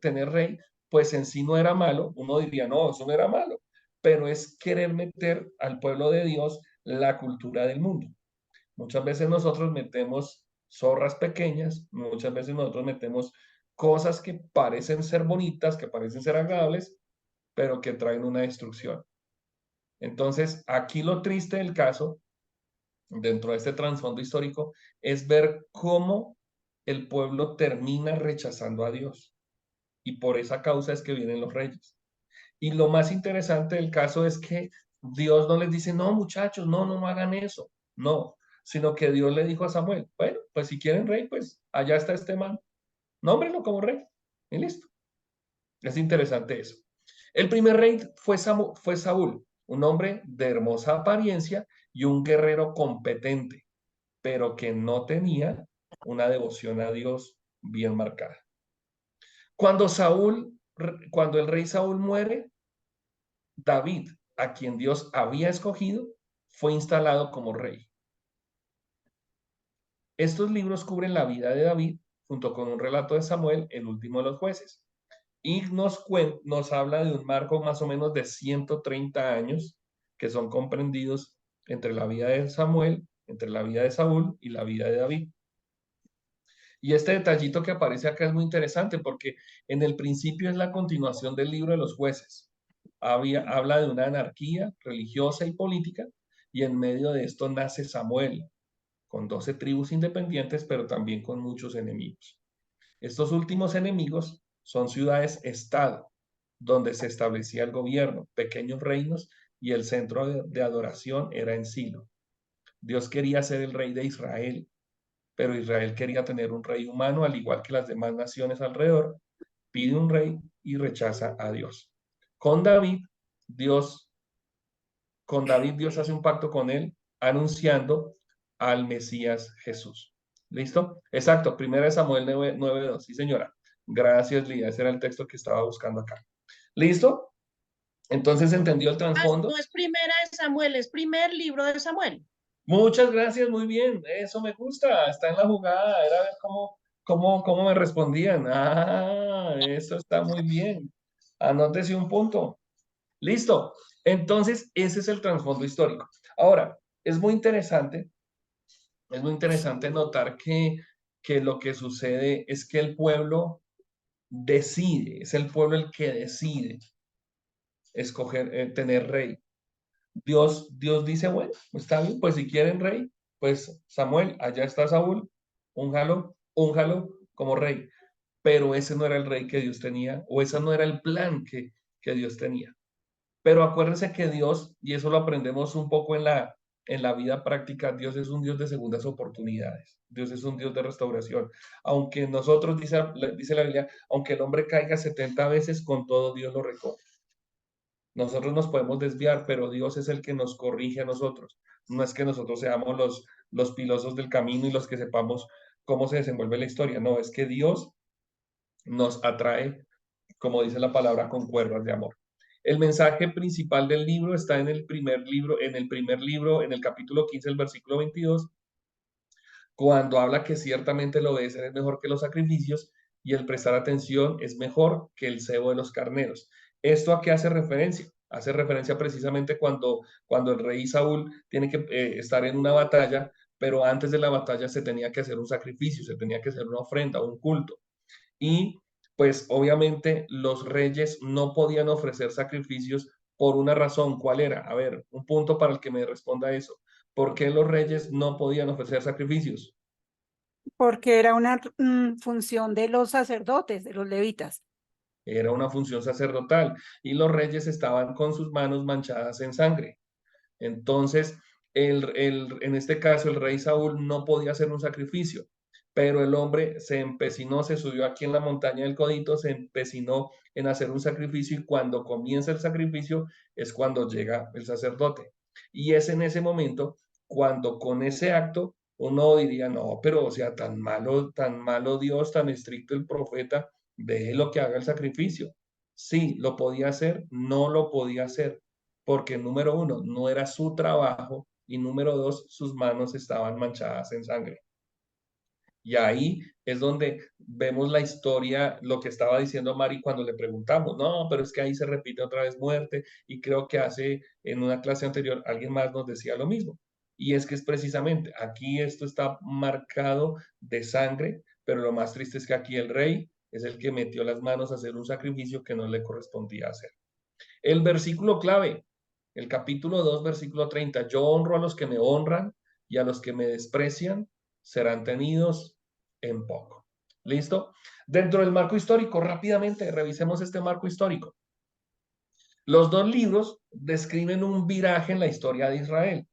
tener rey, pues en sí no era malo. Uno diría, no, eso no era malo, pero es querer meter al pueblo de Dios la cultura del mundo. Muchas veces nosotros metemos zorras pequeñas, muchas veces nosotros metemos cosas que parecen ser bonitas, que parecen ser agradables, pero que traen una destrucción. Entonces, aquí lo triste del caso, dentro de este trasfondo histórico, es ver cómo el pueblo termina rechazando a Dios. Y por esa causa es que vienen los reyes. Y lo más interesante del caso es que Dios no les dice, no, muchachos, no hagan eso. No, sino que Dios le dijo a Samuel, bueno, pues si quieren rey, pues allá está este man. Nómbrenlo como rey. Y listo. Es interesante eso. El primer rey fue Saúl, un hombre de hermosa apariencia y un guerrero competente, pero que no tenía una devoción a Dios bien marcada. Cuando el rey Saúl muere, David, a quien Dios había escogido, fue instalado como rey. Estos libros cubren la vida de David junto con un relato de Samuel, el último de los jueces. Y nos habla de un marco más o menos de 130 años que son comprendidos entre la vida de Samuel, entre la vida de Saúl y la vida de David. Y este detallito que aparece acá es muy interesante porque en el principio es la continuación del libro de los jueces. Habla de una anarquía religiosa y política y en medio de esto nace Samuel, con 12 tribus independientes, pero también con muchos enemigos. Estos últimos enemigos son ciudades-estado, donde se establecía el gobierno, pequeños reinos y el centro de adoración era en Silo. Dios quería ser el rey de Israel, pero Israel quería tener un rey humano, al igual que las demás naciones alrededor, pide un rey y rechaza a Dios. Con David, Dios hace un pacto con él, anunciando al Mesías Jesús. ¿Listo? Exacto, 1 Samuel 9:2. Sí, señora. Gracias, Lía. Ese era el texto que estaba buscando acá. ¿Listo? Entonces, ¿entendió el trasfondo? No es primera de Samuel, es primer libro de Samuel. Muchas gracias, muy bien. Eso me gusta. Está en la jugada. Era ver cómo me respondían. Ah, eso está muy bien. Anótese un punto. Listo. Entonces, ese es el trasfondo histórico. Ahora, es muy interesante notar que lo que sucede es que el pueblo decide, es el pueblo el que decide escoger, tener rey. Dios dice, bueno, está bien, pues si quieren rey, pues Samuel, allá está Saúl, únjalo como rey. Pero ese no era el rey que Dios tenía, o ese no era el plan que Dios tenía. Pero acuérdense que Dios, y eso lo aprendemos un poco en la vida práctica, Dios es un Dios de segundas oportunidades. Dios es un Dios de restauración. Aunque nosotros, dice la Biblia, aunque el hombre caiga 70 veces, con todo Dios lo recoge. Nosotros nos podemos desviar, pero Dios es el que nos corrige a nosotros. No es que nosotros seamos los pilosos del camino y los que sepamos cómo se desenvuelve la historia. No, es que Dios nos atrae, como dice la palabra, con cuerdas de amor. El mensaje principal del libro está en el primer libro, en el capítulo 15, el versículo 22, cuando habla que ciertamente el obedecer es mejor que los sacrificios y el prestar atención es mejor que el cebo de los carneros. ¿Esto a qué hace referencia? Hace referencia precisamente cuando el rey Saúl tiene que estar en una batalla, pero antes de la batalla se tenía que hacer un sacrificio, se tenía que hacer una ofrenda, un culto. Y pues obviamente los reyes no podían ofrecer sacrificios por una razón. ¿Cuál era? A ver, un punto para el que me responda eso. ¿Por qué los reyes no podían ofrecer sacrificios? Porque era una función de los sacerdotes, de los levitas. Era una función sacerdotal y los reyes estaban con sus manos manchadas en sangre. Entonces, en este caso, el rey Saúl no podía hacer un sacrificio, pero el hombre se empecinó, se subió aquí en la montaña del Codito, se empecinó en hacer un sacrificio y cuando comienza el sacrificio es cuando llega el sacerdote. Y es en ese momento cuando con ese acto uno diría, no, pero o sea, tan malo Dios, tan estricto el profeta, déjelo que haga el sacrificio. Sí, lo podía hacer, no lo podía hacer, porque número uno, no era su trabajo y número dos, sus manos estaban manchadas en sangre. Y ahí es donde vemos la historia, lo que estaba diciendo Mari cuando le preguntamos, no, pero es que ahí se repite otra vez muerte y creo que en una clase anterior alguien más nos decía lo mismo. Y es que es precisamente, aquí esto está marcado de sangre, pero lo más triste es que aquí el rey es el que metió las manos a hacer un sacrificio que no le correspondía hacer. El versículo clave, el capítulo 2, versículo 30, yo honro a los que me honran y a los que me desprecian serán tenidos en poco. ¿Listo? Dentro del marco histórico, rápidamente revisemos este marco histórico. Los dos libros describen un viraje en la historia de Israel.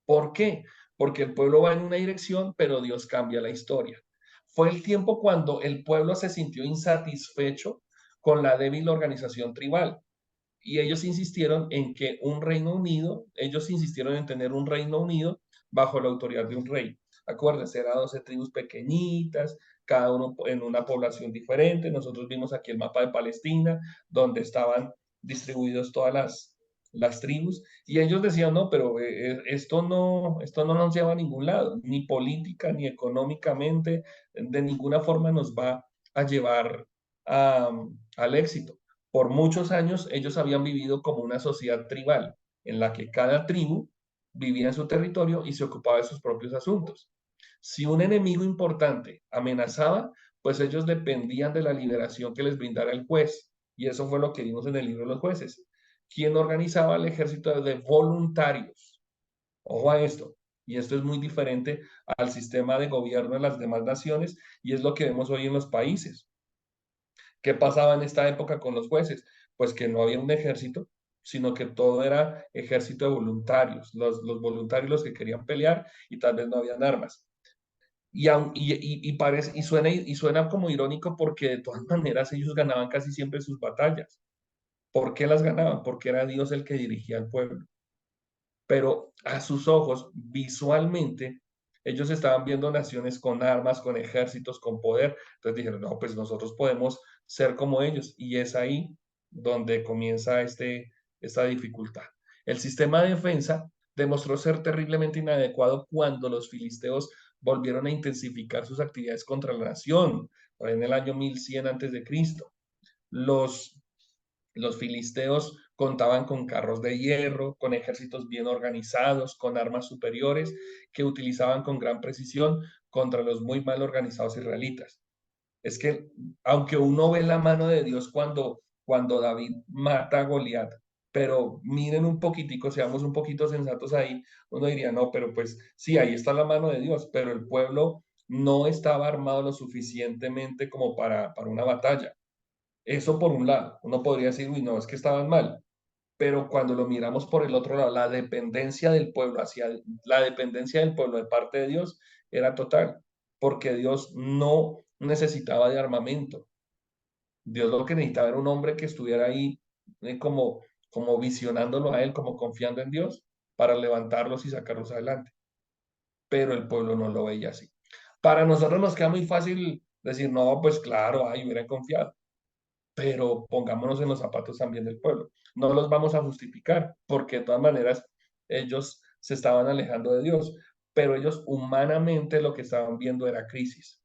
¿Por qué? Porque el pueblo va en una dirección, pero Dios cambia la historia. Fue el tiempo cuando el pueblo se sintió insatisfecho con la débil organización tribal y ellos insistieron en que un Reino Unido, ellos insistieron en tener un Reino Unido bajo la autoridad de un rey. Acuérdense, eran 12 tribus pequeñitas, cada uno en una población diferente. Nosotros vimos aquí el mapa de Palestina, donde estaban distribuidos todas las tribus, y ellos decían, no, pero esto no nos lleva a ningún lado, ni política, ni económicamente, de ninguna forma nos va a llevar al éxito. Por muchos años ellos habían vivido como una sociedad tribal, en la que cada tribu vivía en su territorio y se ocupaba de sus propios asuntos. Si un enemigo importante amenazaba, pues ellos dependían de la liberación que les brindara el juez. Y eso fue lo que vimos en el libro de los jueces. ¿Quién organizaba el ejército de voluntarios? Ojo a esto. Y esto es muy diferente al sistema de gobierno de las demás naciones y es lo que vemos hoy en los países. ¿Qué pasaba en esta época con los jueces? Pues que no había un ejército, sino que todo era ejército de voluntarios, los voluntarios los que querían pelear y tal vez no habían armas. Y suena como irónico porque de todas maneras ellos ganaban casi siempre sus batallas. ¿Por qué las ganaban? Porque era Dios el que dirigía al pueblo. Pero a sus ojos, visualmente, ellos estaban viendo naciones con armas, con ejércitos, con poder. Entonces dijeron, no, pues nosotros podemos ser como ellos. Y es ahí donde comienza esta dificultad. El sistema de defensa demostró ser terriblemente inadecuado cuando los filisteos volvieron a intensificar sus actividades contra la nación, en el año 1100 a.C. Los filisteos contaban con carros de hierro, con ejércitos bien organizados, con armas superiores que utilizaban con gran precisión contra los muy mal organizados israelitas. Es que aunque uno ve la mano de Dios cuando David mata a Goliat, pero miren un poquitico, seamos un poquito sensatos ahí, uno diría, no, pero pues sí, ahí está la mano de Dios, pero el pueblo no estaba armado lo suficientemente como para una batalla. Eso por un lado, uno podría decir, uy, no, es que estaban mal, pero cuando lo miramos por el otro lado, la dependencia del pueblo de parte de Dios era total, porque Dios no necesitaba de armamento. Dios lo que necesitaba era un hombre que estuviera ahí como visionándolo a él, como confiando en Dios para levantarlos y sacarlos adelante. Pero el pueblo no lo veía así. Para nosotros nos queda muy fácil decir, no, pues claro, ay, hubiera confiado, pero pongámonos en los zapatos también del pueblo. No los vamos a justificar, porque de todas maneras ellos se estaban alejando de Dios, pero ellos humanamente lo que estaban viendo era crisis.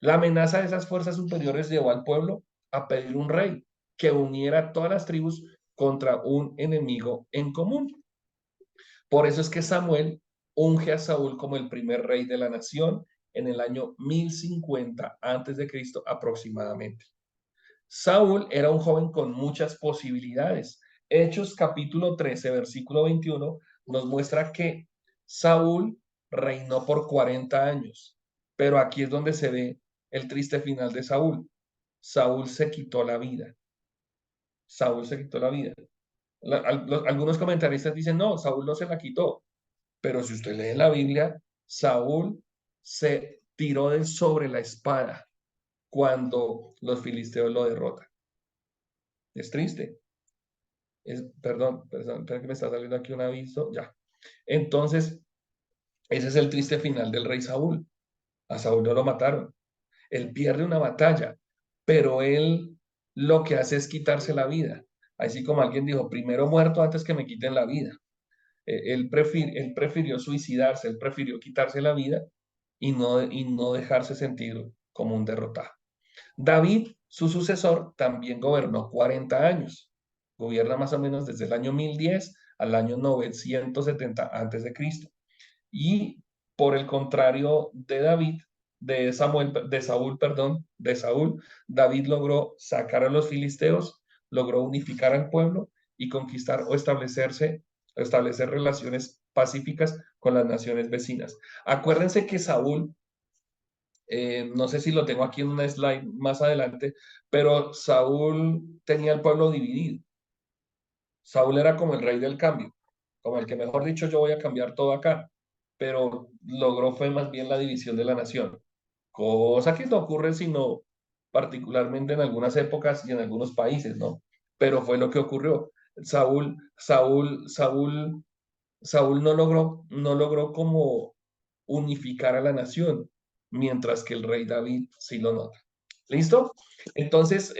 La amenaza de esas fuerzas superiores llevó al pueblo a pedir un rey que uniera a todas las tribus contra un enemigo en común. Por eso es que Samuel unge a Saúl como el primer rey de la nación en el año 1050 a.C. aproximadamente. Saúl era un joven con muchas posibilidades. Hechos capítulo 13, versículo 21, nos muestra que Saúl reinó por 40 años, pero aquí es donde se ve el triste final de Saúl. Saúl se quitó la vida. Saúl se quitó la vida. Algunos comentaristas dicen, no, Saúl no se la quitó, pero si usted lee la Biblia, Saúl se tiró de sobre la espada cuando los filisteos lo derrotan. Es triste. Perdón, espera que me está saliendo aquí un aviso. Ya. Entonces, ese es el triste final del rey Saúl. A Saúl no lo mataron. Él pierde una batalla, pero él lo que hace es quitarse la vida. Así como alguien dijo, primero muerto antes que me quiten la vida. Él prefirió suicidarse, él prefirió quitarse la vida y no dejarse sentir como un derrotado. David, su sucesor, también gobernó 40 años. Gobierna más o menos desde el año 1010 al año 970 a.C. Y por el contrario de David, de Saúl, David logró sacar a los filisteos, logró unificar al pueblo y conquistar o establecer relaciones pacíficas con las naciones vecinas. Acuérdense que Saúl, no sé si lo tengo aquí en una slide más adelante, pero Saúl tenía el pueblo dividido. Saúl era como el rey del cambio, como el que mejor dicho yo voy a cambiar todo acá, pero logró fue más bien la división de la nación, cosa que no ocurre sino particularmente en algunas épocas y en algunos países, ¿no? Pero fue lo que ocurrió. Saúl no logró como unificar a la nación, mientras que el rey David sí lo nota. ¿Listo? Entonces,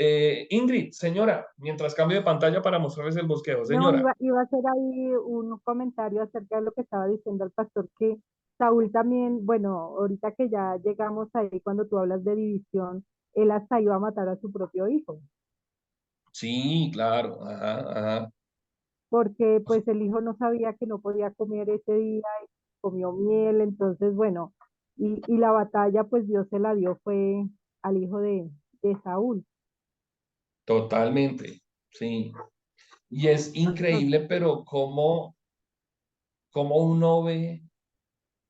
Ingrid, señora, mientras cambio de pantalla para mostrarles el bosquejo, No, señora. iba a hacer ahí un comentario acerca de lo que estaba diciendo el pastor, que Saúl también, bueno, ahorita que ya llegamos ahí, cuando tú hablas de división, él hasta iba a matar a su propio hijo, Sí, claro, ajá, ajá. porque pues el hijo no sabía que no podía comer ese día y comió miel, entonces bueno, y la batalla pues Dios se la dio fue al hijo de Saúl. Totalmente, sí. Y es increíble, pero cómo uno ve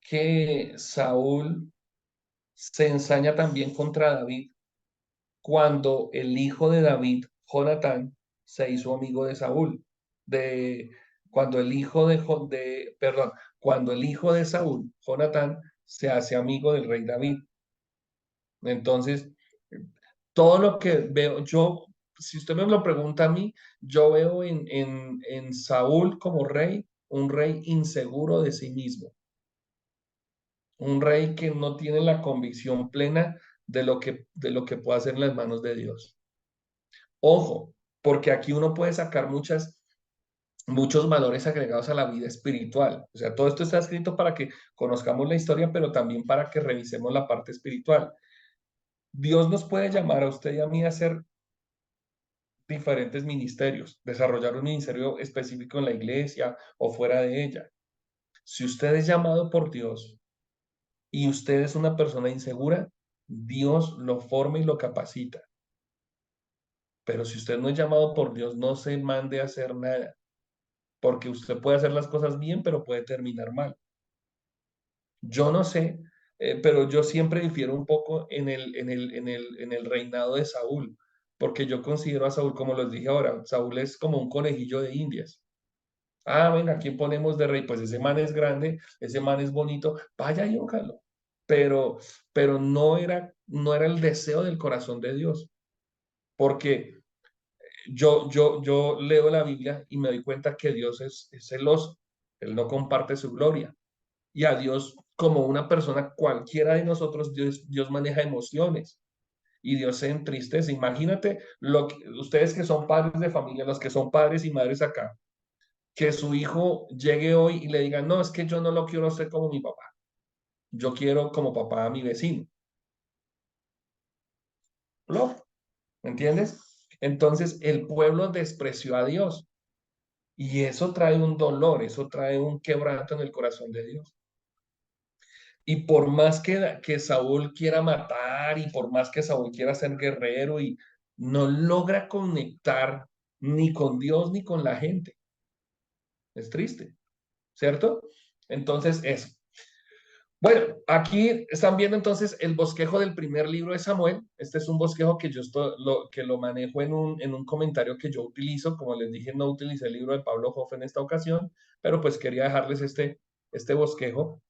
que Saúl se ensaña también contra David cuando el hijo de David, Jonatán, se hizo amigo de Saúl. De, cuando el hijo perdón, cuando el hijo de Saúl, Jonatán, se hace amigo del rey David. Entonces, todo lo que veo, yo, si usted me lo pregunta a mí, yo veo en Saúl como rey, un rey inseguro de sí mismo, un rey que no tiene la convicción plena de lo que puede hacer en las manos de Dios. Ojo, porque aquí uno puede sacar muchos valores agregados a la vida espiritual. O sea, todo esto está escrito para que conozcamos la historia, pero también para que revisemos la parte espiritual. Dios nos puede llamar a usted y a mí a hacer diferentes ministerios, desarrollar un ministerio específico en la iglesia o fuera de ella. Si usted es llamado por Dios y usted es una persona insegura, Dios lo forma y lo capacita. Pero si usted no es llamado por Dios, no se mande a hacer nada, porque usted puede hacer las cosas bien, pero puede terminar mal. Yo no sé, pero yo siempre difiero un poco en el reinado de Saúl, porque yo considero a Saúl, como les dije ahora, Saúl es como un conejillo de Indias. Ah, venga, ¿quién ponemos de rey? Pues ese man es grande, ese man es bonito, vaya y ójalo. Pero no era el deseo del corazón de Dios, porque yo leo la Biblia y me doy cuenta que Dios es celoso, Él no comparte su gloria. Y a Dios, como una persona cualquiera de nosotros, Dios maneja emociones y Dios se entristece. Imagínate ustedes que son padres de familia, los que son padres y madres acá, que su hijo llegue hoy y le diga, no, es que yo no lo quiero hacer como mi papá, yo quiero como papá a mi vecino. ¿Lo? ¿Me entiendes? Entonces el pueblo despreció a Dios y eso trae un dolor, eso trae un quebranto en el corazón de Dios. Y por más que Saúl quiera matar y por más que Saúl quiera ser guerrero y no logra conectar ni con Dios ni con la gente. Es triste, ¿cierto? Entonces, eso. Bueno, aquí están viendo entonces el bosquejo del primer libro de Samuel. Este es un bosquejo que que lo manejo en un comentario que yo utilizo. Como les dije, no utilicé el libro de Pablo Hoff en esta ocasión, pero pues quería dejarles este bosquejo.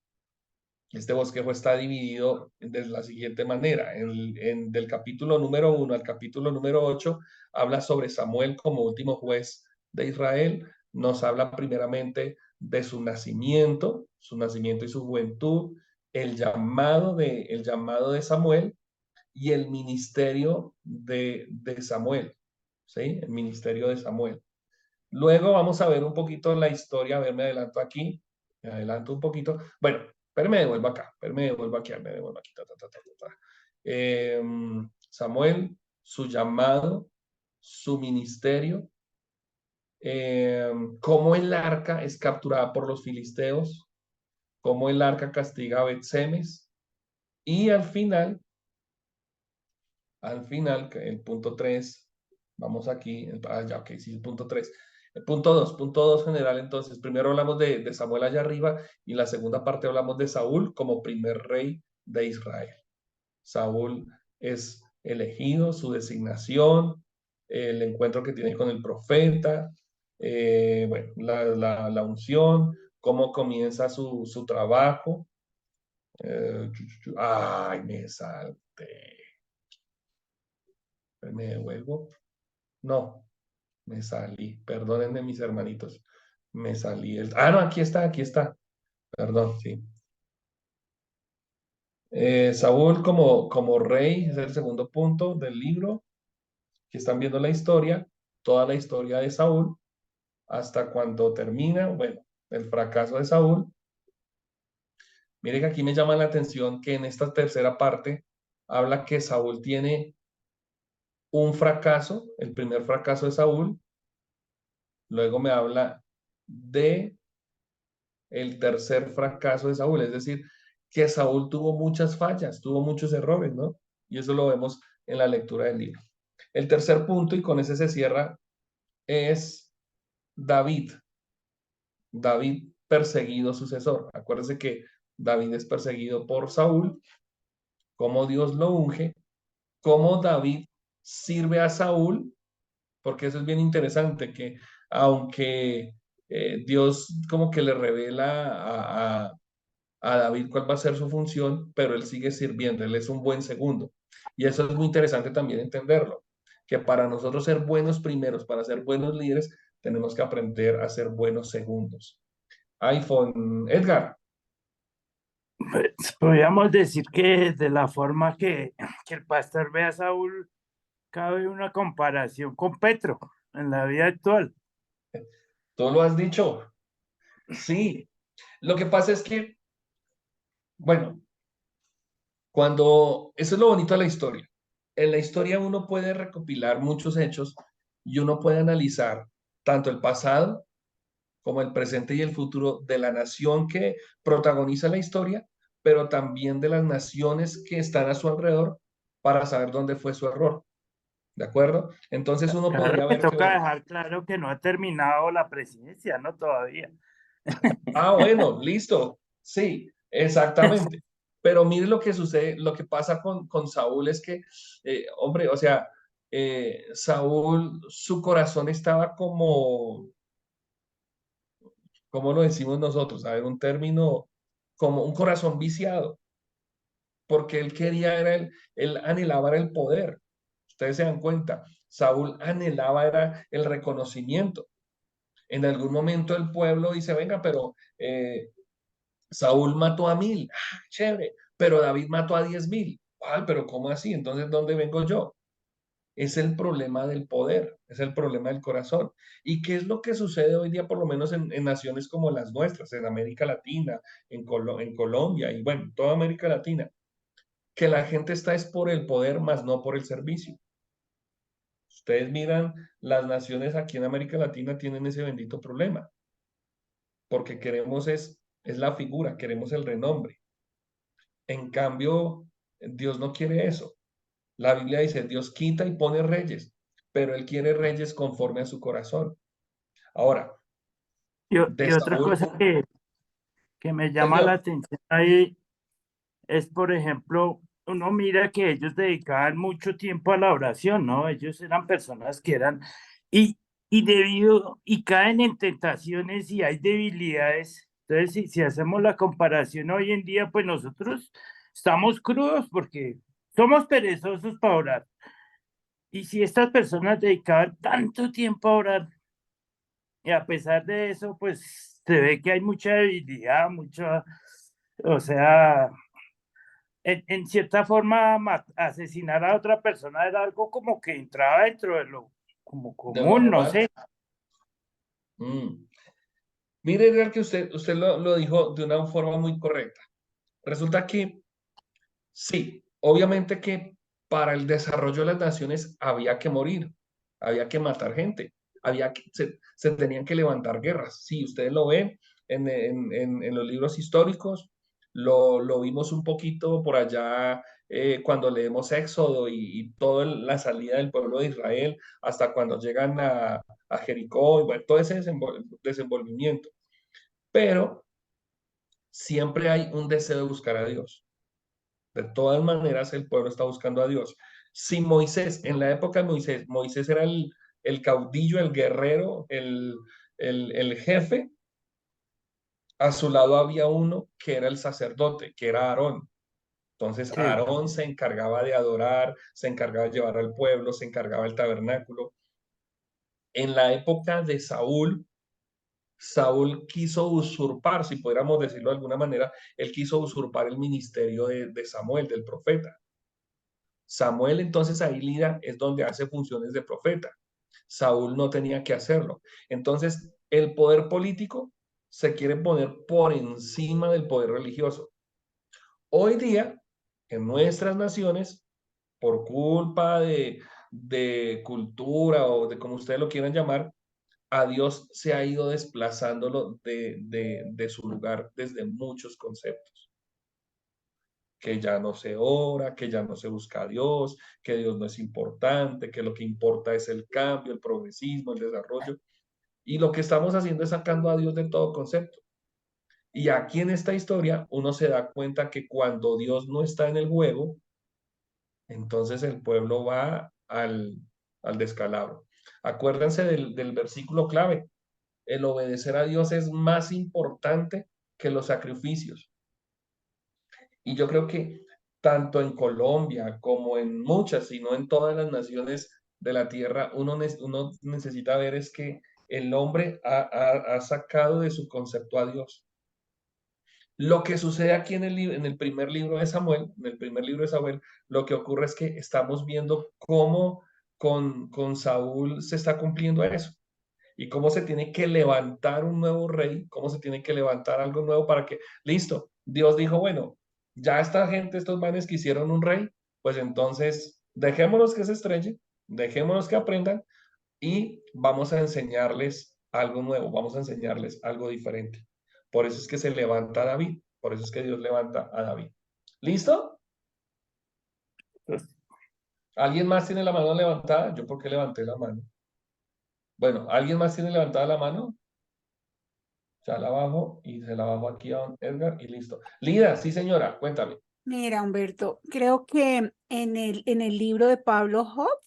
Este bosquejo está dividido de la siguiente manera. Del capítulo número 1 al capítulo número 8 habla sobre Samuel como último juez de Israel. Nos habla primeramente de su nacimiento y su juventud, el llamado de Samuel y el ministerio de Samuel, ¿sí? El ministerio de Samuel. Luego vamos a ver un poquito la historia, a ver, me adelanto aquí, me adelanto un poquito. Bueno, pero me devuelvo acá, me devuelvo aquí. Samuel, su llamado, su ministerio, cómo el arca es capturada por los filisteos, cómo el arca castiga a Bet-Semes, y al final, el punto 3, vamos aquí, ya, ok, sí, el punto 3. El punto 2 general, entonces, primero hablamos de Samuel allá arriba, y la segunda parte hablamos de Saúl como primer rey de Israel. Saúl es elegido, su designación, el encuentro que tiene con el profeta, bueno, la unción, cómo comienza su trabajo. Ay, me salté. Me devuelvo. No, me salí. Perdónenme, mis hermanitos. Me salí. No, aquí está. Perdón, sí. Saúl como rey es el segundo punto del libro. Que están viendo la historia, toda la historia de Saúl, hasta cuando termina, bueno, el fracaso de Saúl. Mire que aquí me llama la atención que en esta tercera parte habla que Saúl tiene un fracaso, el primer fracaso de Saúl, luego me habla de el tercer fracaso de Saúl, es decir, que Saúl tuvo muchas fallas, tuvo muchos errores, ¿no? Y eso lo vemos en la lectura del libro. El tercer punto, y con ese se cierra, es David. David perseguido sucesor. Acuérdense que David es perseguido por Saúl, cómo Dios lo unge, cómo David sirve a Saúl, porque eso es bien interesante, que aunque Dios como que le revela a David cuál va a ser su función, pero él sigue sirviendo, él es un buen segundo. Y eso es muy interesante también entenderlo, que para nosotros ser buenos primeros, para ser buenos líderes, tenemos que aprender a ser buenos segundos. iPhone, Edgar. Pues, podríamos decir que de la forma que el pastor ve a Saúl, cabe una comparación con Petro en la vida actual. Tú lo has dicho. Sí. Lo que pasa es que, bueno, eso es lo bonito de la historia. En la historia uno puede recopilar muchos hechos y uno puede analizar tanto el pasado como el presente y el futuro de la nación que protagoniza la historia, pero también de las naciones que están a su alrededor para saber dónde fue su error. ¿De acuerdo? Entonces uno Claro podría que ver que, toca bueno, dejar claro que no ha terminado la presidencia, ¿no? Todavía. bueno, listo. Sí, exactamente. Pero mire lo que sucede, lo que pasa con Saúl es que, hombre, o sea, Saúl, su corazón estaba como, ¿cómo lo decimos nosotros? A ver, un término, como un corazón viciado, porque él quería, él anhelaba era el poder. Ustedes se dan cuenta, Saúl anhelaba era el reconocimiento. En algún momento el pueblo dice, venga, pero Saúl mató a 1000, chévere, pero David mató a 10.000. Ay, pero ¿cómo así? Entonces, ¿dónde vengo yo? Es el problema del poder, es el problema del corazón. ¿Y qué es lo que sucede hoy día, por lo menos en naciones como las nuestras, en América Latina, en Colombia y bueno, toda América Latina? Que la gente está es por el poder, más no por el servicio. Ustedes miran, las naciones aquí en América Latina tienen ese bendito problema, porque queremos es la figura, queremos el renombre. En cambio, Dios no quiere eso. La Biblia dice, Dios quita y pone reyes, pero Él quiere reyes conforme a su corazón. Ahora, de Y otra Saúl, cosa que me llama la señor, atención ahí es, por ejemplo, uno mira que ellos dedicaban mucho tiempo a la oración, ¿no? Ellos eran personas que eran, y, y caen en tentaciones y hay debilidades. Entonces, si hacemos la comparación hoy en día, pues nosotros estamos crudos porque somos perezosos para orar. Y si estas personas dedicaban tanto tiempo a orar, y a pesar de eso, pues se ve que hay mucha debilidad, o sea, en cierta forma asesinar a otra persona era algo como que entraba dentro de lo como de lo común, no normal. sé. Mire, Edgar, que usted lo dijo de una forma muy correcta. Resulta que sí, obviamente que para el desarrollo de las naciones había que morir, había que matar gente, se tenían que levantar guerras. Sí, ustedes lo ven en los libros históricos, lo vimos un poquito por allá cuando leemos Éxodo y toda la salida del pueblo de Israel hasta cuando llegan a Jericó, y bueno, todo ese desenvolvimiento. Pero siempre hay un deseo de buscar a Dios. De todas maneras, el pueblo está buscando a Dios. Si Moisés, en la época de Moisés, Moisés era el caudillo, el guerrero, el jefe, a su lado había uno que era el sacerdote, que era Aarón. Entonces, Sí. Aarón se encargaba de adorar, se encargaba de llevar al pueblo, se encargaba del tabernáculo. En la época de Saúl, Saúl quiso usurpar, si pudiéramos decirlo de alguna manera, él quiso usurpar el ministerio de Samuel, del profeta. Samuel entonces ahí Lida es donde hace funciones de profeta. Saúl no tenía que hacerlo. Entonces el poder político se quiere poner por encima del poder religioso. Hoy día, en nuestras naciones, por culpa de cultura o de como ustedes lo quieran llamar, a Dios se ha ido desplazándolo de su lugar desde muchos conceptos. Que ya no se ora, que ya no se busca a Dios, que Dios no es importante, que lo que importa es el cambio, el progresismo, el desarrollo. Y lo que estamos haciendo es sacando a Dios de todo concepto. Y aquí en esta historia uno se da cuenta que cuando Dios no está en el juego, entonces el pueblo va al descalabro. Acuérdense del versículo clave. El obedecer a Dios es más importante que los sacrificios. Y yo creo que tanto en Colombia como en muchas, si no en todas las naciones de la tierra, uno necesita ver es que el hombre ha sacado de su concepto a Dios. Lo que sucede aquí en el primer libro de Samuel, en el primer libro de Samuel, lo que ocurre es que estamos viendo cómo con Saúl se está cumpliendo eso y cómo se tiene que levantar un nuevo rey, cómo se tiene que levantar algo nuevo para que, listo, Dios dijo, bueno, ya esta gente, estos manes que hicieron un rey, pues entonces dejémonos que se estrelle, dejémonos que aprendan y vamos a enseñarles algo nuevo, vamos a enseñarles algo diferente. Por eso es que se levanta David, por eso es que Dios levanta a David. ¿Listo? ¿Alguien más tiene la mano levantada? ¿Yo por qué levanté la mano? Bueno, ¿alguien más tiene levantada la mano? Ya la bajo y se la bajo aquí a don Edgar y listo. Lida, sí señora, cuéntame. Mira, Humberto, creo que en el libro de Pablo Job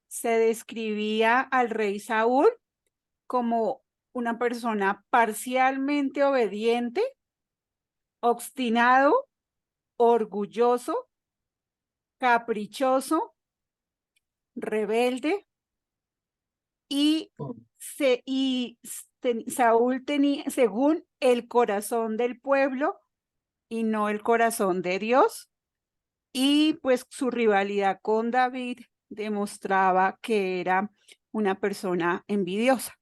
se describía al rey Saúl como una persona parcialmente obediente, obstinado, orgulloso, caprichoso, rebelde y, Saúl tenía, según el corazón del pueblo y no el corazón de Dios. Y pues su rivalidad con David demostraba que era una persona envidiosa.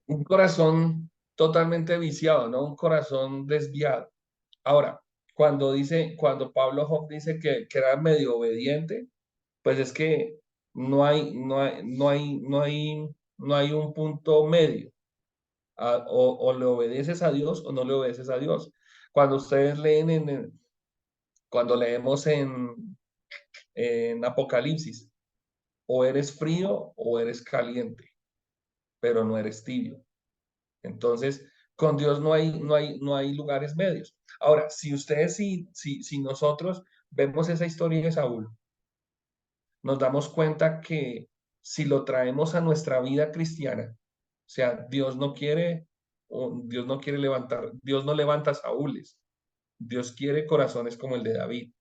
Un corazón totalmente viciado, ¿no? Un corazón desviado. Ahora, cuando Pablo Job dice que era medio obediente, pues es que no hay un punto medio. O le obedeces a Dios o no le obedeces a Dios. Cuando ustedes leen cuando leemos en Apocalipsis, o eres frío o eres caliente, pero no eres tibio. Entonces, con Dios no hay lugares medios. Ahora, si nosotros vemos esa historia de Saúl, nos damos cuenta que si lo traemos a nuestra vida cristiana, o sea, Dios no quiere levantar, Dios no levanta Saúles, Dios quiere corazones como el de David.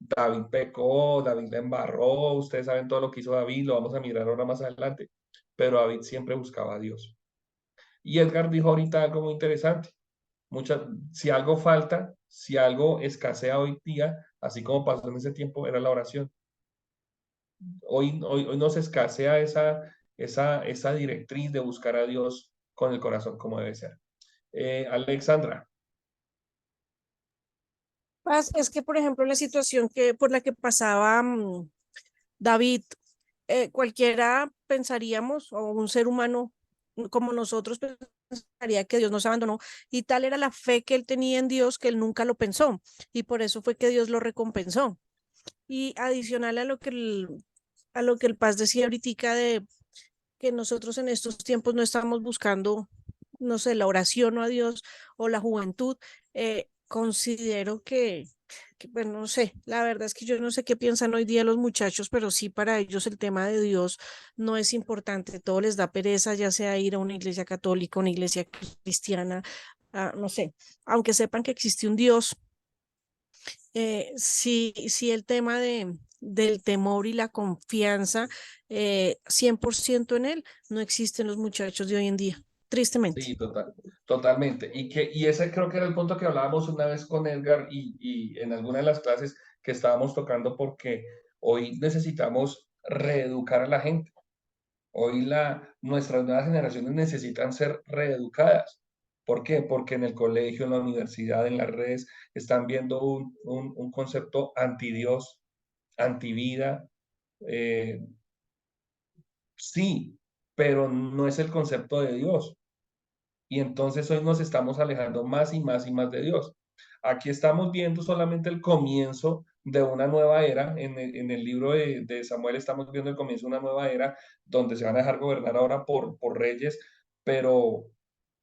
David pecó, David la embarró, ustedes saben todo lo que hizo David, lo vamos a mirar ahora más adelante, pero David siempre buscaba a Dios. Y Edgar dijo ahorita algo muy interesante. Si algo falta, si algo escasea hoy día, así como pasó en ese tiempo, era la oración. Hoy nos escasea esa directriz de buscar a Dios con el corazón como debe ser. Alexandra. Es que, por ejemplo, la situación por la que pasaba David, cualquiera pensaríamos, o un ser humano como nosotros pensaría que Dios nos abandonó, y tal era la fe que él tenía en Dios que él nunca lo pensó, y por eso fue que Dios lo recompensó. Y adicional a lo que el Paz decía ahorita de que nosotros en estos tiempos no estamos buscando, no sé, la oración o a Dios o la juventud, considero bueno, no sé, la verdad es que yo no sé qué piensan hoy día los muchachos, pero sí para ellos el tema de Dios no es importante, todo les da pereza, ya sea ir a una iglesia católica, una iglesia cristiana, no sé, aunque sepan que existe un Dios, sí el tema del temor y la confianza 100% en él no existe en los muchachos de hoy en día, tristemente. Sí, totalmente. Y ese creo que era el punto que hablábamos una vez con Edgar y en alguna de las clases que estábamos tocando, porque hoy necesitamos reeducar a la gente. Hoy nuestras nuevas generaciones necesitan ser reeducadas. ¿Por qué? Porque en el colegio, en la universidad, en las redes, están viendo un concepto anti-Dios, anti-vida. Sí, pero no es el concepto de Dios. Y entonces hoy nos estamos alejando más y más y más de Dios. Aquí estamos viendo solamente el comienzo de una nueva era. En el libro de Samuel estamos viendo el comienzo de una nueva era donde se van a dejar gobernar ahora por reyes, pero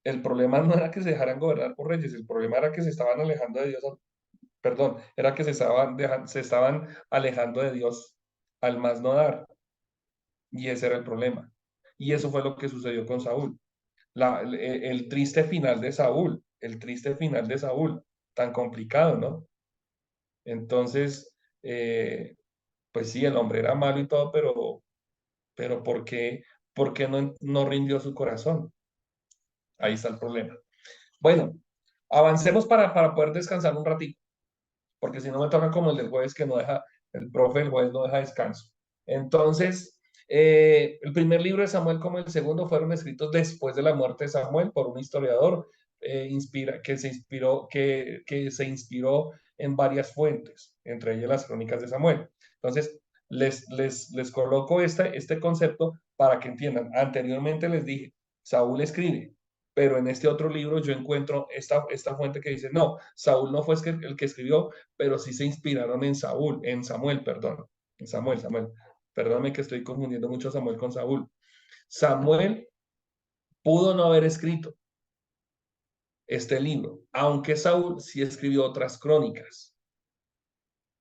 el problema no era que se dejaran gobernar por reyes, el problema era que se estaban alejando de Dios, perdón, era que se estaban alejando de Dios al más no dar. Y ese era el problema. Y eso fue lo que sucedió con Saúl. El triste final de Saúl, el triste final de Saúl, tan complicado, ¿no? Entonces, pues sí, el hombre era malo y todo, pero ¿por qué no rindió su corazón? Ahí está el problema. Bueno, avancemos para poder descansar un ratito, porque si no me toca como el del jueves que no deja, el profe del jueves no deja descanso. Entonces, el primer libro de Samuel como el segundo fueron escritos después de la muerte de Samuel por un historiador que se inspiró en varias fuentes, entre ellas las crónicas de Samuel. Entonces, les coloco este concepto para que entiendan. Anteriormente les dije, Saúl escribe, pero en este otro libro yo encuentro esta fuente que dice, no, Saúl no fue el que escribió, pero sí se inspiraron en Samuel, perdón, en Samuel. Perdóname que estoy confundiendo mucho a Samuel con Saúl. Samuel pudo no haber escrito este libro, aunque Saúl sí escribió otras crónicas.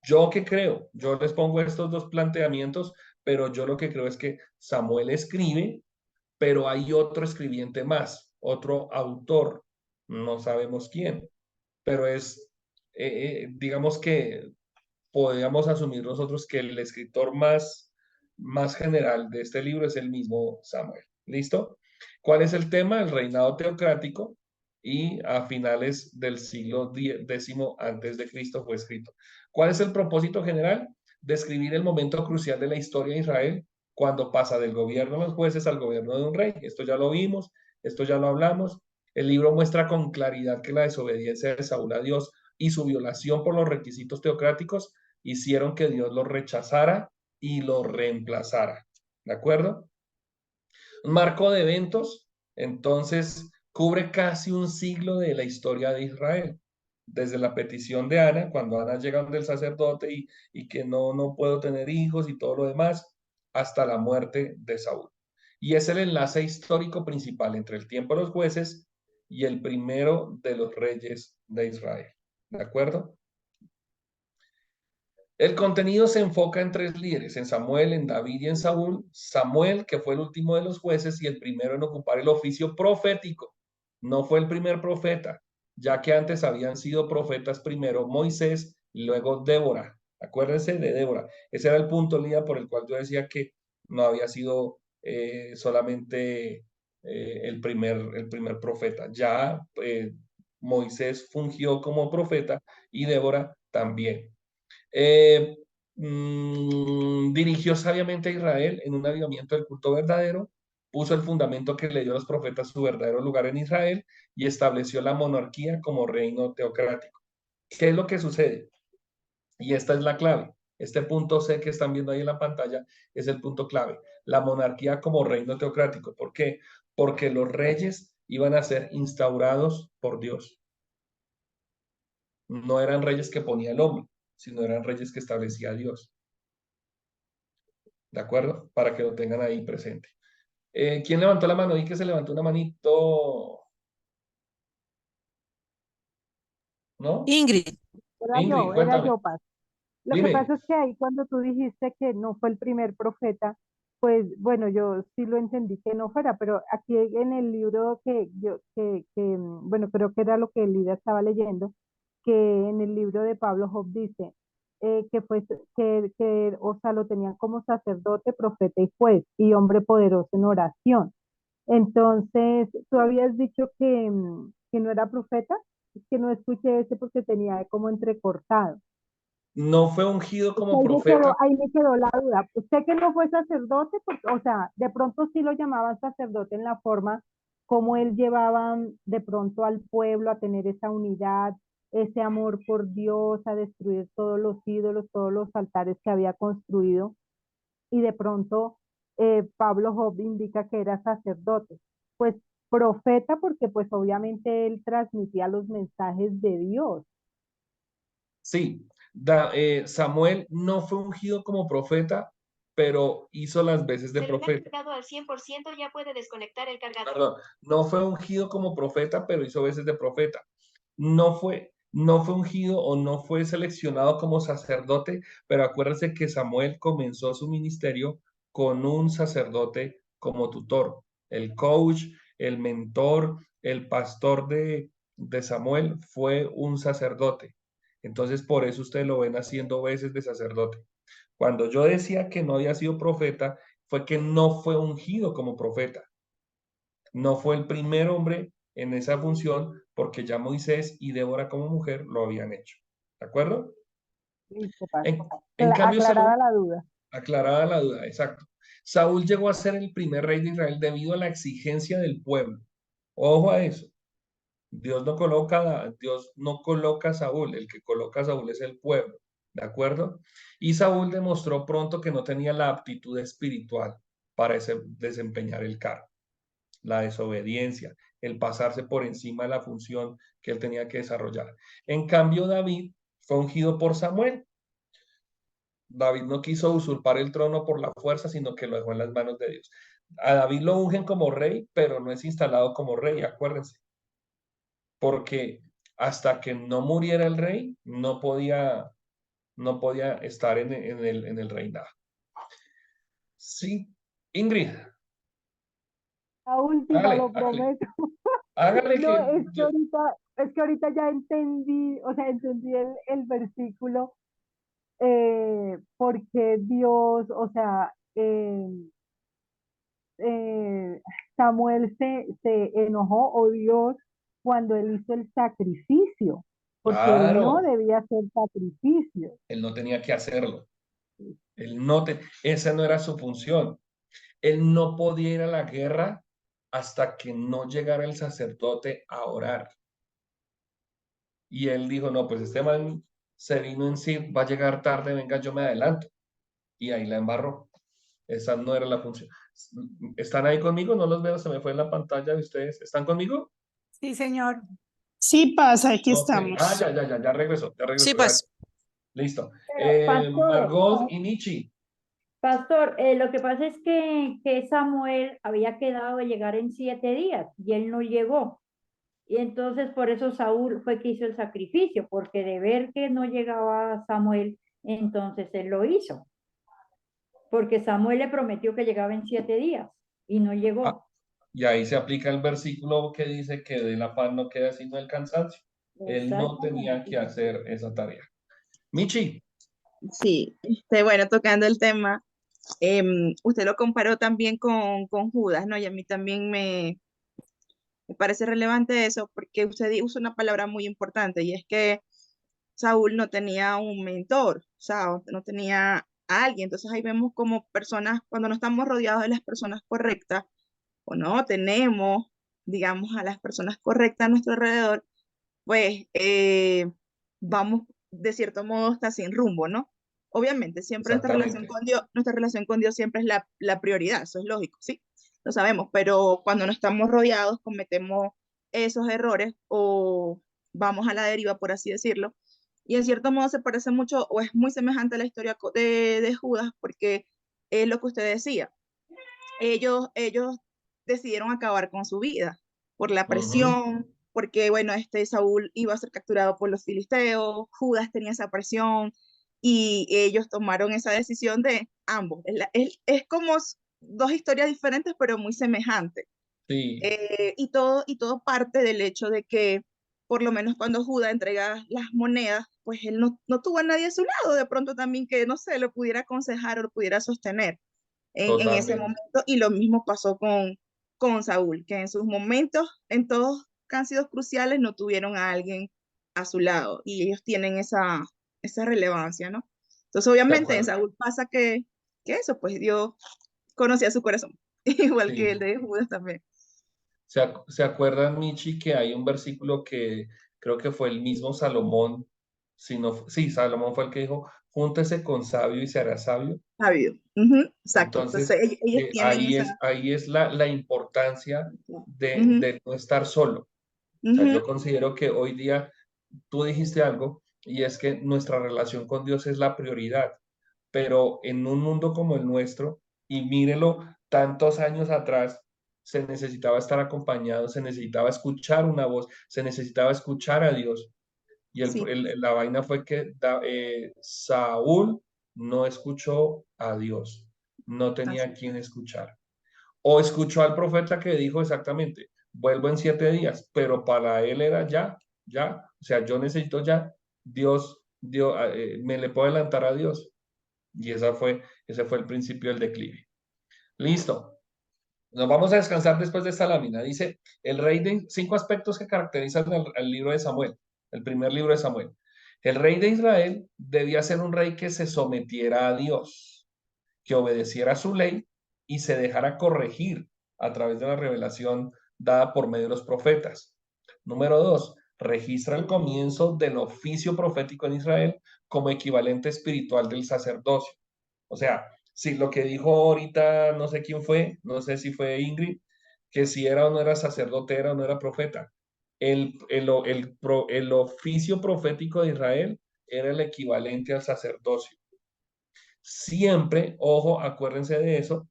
¿Yo qué creo? Yo les pongo estos dos planteamientos, pero yo lo que creo es que Samuel escribe, pero hay otro escribiente más, otro autor, no sabemos quién, pero digamos que podríamos asumir nosotros que el escritor más general de este libro es el mismo Samuel. ¿Listo? ¿Cuál es el tema? El reinado teocrático y a finales del siglo X antes de Cristo fue escrito. ¿Cuál es el propósito general? Describir el momento crucial de la historia de Israel cuando pasa del gobierno de los jueces al gobierno de un rey. Esto ya lo vimos, esto ya lo hablamos. El libro muestra con claridad que la desobediencia de Saúl a Dios y su violación por los requisitos teocráticos hicieron que Dios lo rechazara y lo reemplazara. ¿De acuerdo? Un marco de eventos, entonces, cubre casi un siglo de la historia de Israel. Desde la petición de Ana, cuando Ana llega donde el sacerdote y que no puedo tener hijos y todo lo demás, hasta la muerte de Saúl. Y es el enlace histórico principal entre el tiempo de los jueces y el primero de los reyes de Israel. ¿De acuerdo? El contenido se enfoca en tres líderes, en Samuel, en David y en Saúl. Samuel, que fue el último de los jueces y el primero en ocupar el oficio profético. No fue el primer profeta, ya que antes habían sido profetas primero Moisés y luego Débora. Acuérdense de Débora. Ese era el punto, Lía, por el cual yo decía que no había sido solamente el primer profeta. Ya Moisés fungió como profeta y Débora también. Dirigió sabiamente a Israel en un avivamiento del culto verdadero, puso el fundamento que le dio a los profetas su verdadero lugar en Israel y estableció la monarquía como reino teocrático. ¿Qué es lo que sucede? Y esta es la clave. Este punto C que están viendo ahí en la pantalla es el punto clave. La monarquía como reino teocrático. ¿Por qué? Porque los reyes iban a ser instaurados por Dios. No eran reyes que ponía el hombre, sino eran reyes que establecía Dios. ¿De acuerdo? Para que lo tengan ahí presente. ¿Quién levantó la mano? Y que se levantó una manito. ¿No? Ingrid. Ingrid, Era cuéntame. yo, Paz. Lo que Dime. pasa es que ahí cuando tú dijiste que no fue el primer profeta, pues bueno, yo sí lo entendí que no fuera, pero aquí en el libro bueno, creo que era lo que Lida estaba leyendo, que en el libro de Pablo Job dice o sea, lo tenían como sacerdote, profeta y juez, y hombre poderoso en oración. Entonces, tú habías dicho que no era profeta, es que no escuché ese porque tenía como entrecortado. No fue ungido como Ahí profeta. ahí me quedó la duda. Sé que no fue sacerdote, o sea, de pronto sí lo llamaban sacerdote en la forma como él llevaba de pronto al pueblo a tener esa unidad, ese amor por Dios, a destruir todos los ídolos, todos los altares que había construido. Y de pronto Pablo Job indica que era sacerdote. Pues profeta porque pues obviamente él transmitía los mensajes de Dios. Sí, Samuel no fue ungido como profeta, pero hizo las veces de profeta. Cargado al 100%, ya puede desconectar el cargador. Perdón, no fue ungido como profeta, pero hizo veces de profeta. No fue ungido o no fue seleccionado como sacerdote, pero acuérdense que Samuel comenzó su ministerio con un sacerdote como tutor. El coach, el mentor, el pastor de Samuel fue un sacerdote. Entonces, por eso ustedes lo ven haciendo veces de sacerdote. Cuando yo decía que no había sido profeta, fue que no fue ungido como profeta. No fue el primer hombre en esa función porque ya Moisés y Débora como mujer lo habían hecho. ¿De acuerdo? Listo, Paz. En cambio, Aclarada Saúl, la duda. aclarada la duda, exacto. Saúl llegó a ser el primer rey de Israel debido a la exigencia del pueblo. Ojo a eso. Dios no coloca a Saúl, el que coloca a Saúl es el pueblo, ¿de acuerdo? Y Saúl demostró pronto que no tenía la aptitud espiritual para desempeñar el cargo, la desobediencia, el pasarse por encima de la función que él tenía que desarrollar. En cambio, David fue ungido por Samuel. David no quiso usurpar el trono por la fuerza, sino que lo dejó en las manos de Dios. A David lo ungen como rey, pero no es instalado como rey, acuérdense. Porque hasta que no muriera el rey, no podía estar en el reinado. Sí, Ingrid. La última, Hágale, lo prometo. hágale No, que es que ahorita ya entendí, o sea, entendí el versículo, porque Dios, o sea, Samuel se enojó o Dios cuando él hizo el sacrificio, porque él no claro, debía hacer sacrificio. él no tenía que hacerlo. Esa no era su función. Él no podía ir a la guerra hasta que no llegara el sacerdote a orar. Y él dijo, no, pues este man se vino en sí, va a llegar tarde, venga, yo me adelanto. Y ahí la embarró. Esa no era la función. ¿Están ahí conmigo? No los veo, se me fue en la pantalla de ustedes. ¿Están conmigo? Sí, señor. Sí, pasa, aquí Ok. estamos. Ya regresó, Sí, pues. Listo. Pastor, Margot y Nichi. Pastor, lo que pasa es que Samuel había quedado de llegar en 7 días y él no llegó. Y entonces por eso Saúl fue que hizo el sacrificio, porque de ver que no llegaba Samuel, entonces él lo hizo. Porque Samuel le prometió que llegaba en 7 días y no llegó. Y ahí se aplica el versículo que dice que de la paz no queda sino el cansancio. Él no tenía que hacer esa tarea. Michi. Sí, bueno, tocando el tema, usted lo comparó también con Judas, ¿no? Y a mí también Me parece relevante eso porque usted usa una palabra muy importante y es que Saúl no tenía un mentor, o sea, no tenía a alguien. Entonces ahí vemos como personas, cuando no estamos rodeados de las personas correctas o no tenemos, digamos, a las personas correctas a nuestro alrededor, pues vamos de cierto modo hasta sin rumbo, ¿no? Obviamente, siempre Exactamente. nuestra relación con Dios siempre es la prioridad, eso es lógico, ¿sí? Lo sabemos, pero cuando no estamos rodeados cometemos esos errores o vamos a la deriva, por así decirlo. Y en cierto modo se parece mucho o es muy semejante a la historia de Judas, porque es lo que usted decía. Ellos decidieron acabar con su vida por la Ujú. presión, porque bueno, Saúl iba a ser capturado por los filisteos, Judas tenía esa presión y ellos tomaron esa decisión de ambos. Es como dos historias diferentes, pero muy semejantes. Sí, Y todo parte del hecho de que, por lo menos cuando Judas entrega las monedas, pues él no tuvo a nadie a su lado, de pronto también que, no sé, lo pudiera aconsejar o lo pudiera sostener en ese totalmente. momento. Y lo mismo pasó con Saúl, que en sus momentos, en todos que han sido cruciales, no tuvieron a alguien a su lado. Y ellos tienen esa relevancia, ¿no? Entonces, ¿Se obviamente, en acuerdan? Saúl pasa que eso, pues Dios conocía su corazón, igual que el Sí. de Judas también. ¿Se acuerdan, Michi, que hay un versículo que creo que fue el mismo Salomón, sí, Salomón fue el que dijo, júntese con sabio y se hará sabio? Sabio. Ujú, exacto. Entonces, Entonces, ellos tienen esa. ahí es la importancia Ujú, de no estar solo. O sea, yo ujú, considero que hoy día tú dijiste algo y es que nuestra relación con Dios es la prioridad, pero en un mundo como el nuestro, y mírelo, tantos años atrás, se necesitaba estar acompañado, se necesitaba escuchar una voz, se necesitaba escuchar a Dios. Y sí, la vaina fue que Saúl no escuchó a Dios, no tenía así. a quien escuchar. O escuchó al profeta que dijo exactamente, vuelvo en 7 días, pero para él era ya, o sea, yo necesito ya, Dios, me le puedo adelantar a Dios. Y ese fue el principio del declive. Listo. Nos vamos a descansar después de esta lámina. Dice, el rey de 5 aspectos que caracterizan al libro de Samuel, el primer libro de Samuel. El rey de Israel debía ser un rey que se sometiera a Dios, que obedeciera su ley y se dejara corregir a través de la revelación dada por medio de los profetas. Número 2, registra el comienzo del oficio profético en Israel como equivalente espiritual del sacerdocio. O sea, si lo que dijo ahorita, no sé quién fue, no sé si fue Ingrid, que si era o no era sacerdote, era o no era profeta. El oficio profético de Israel era el equivalente al sacerdocio. Siempre, ojo, acuérdense de eso.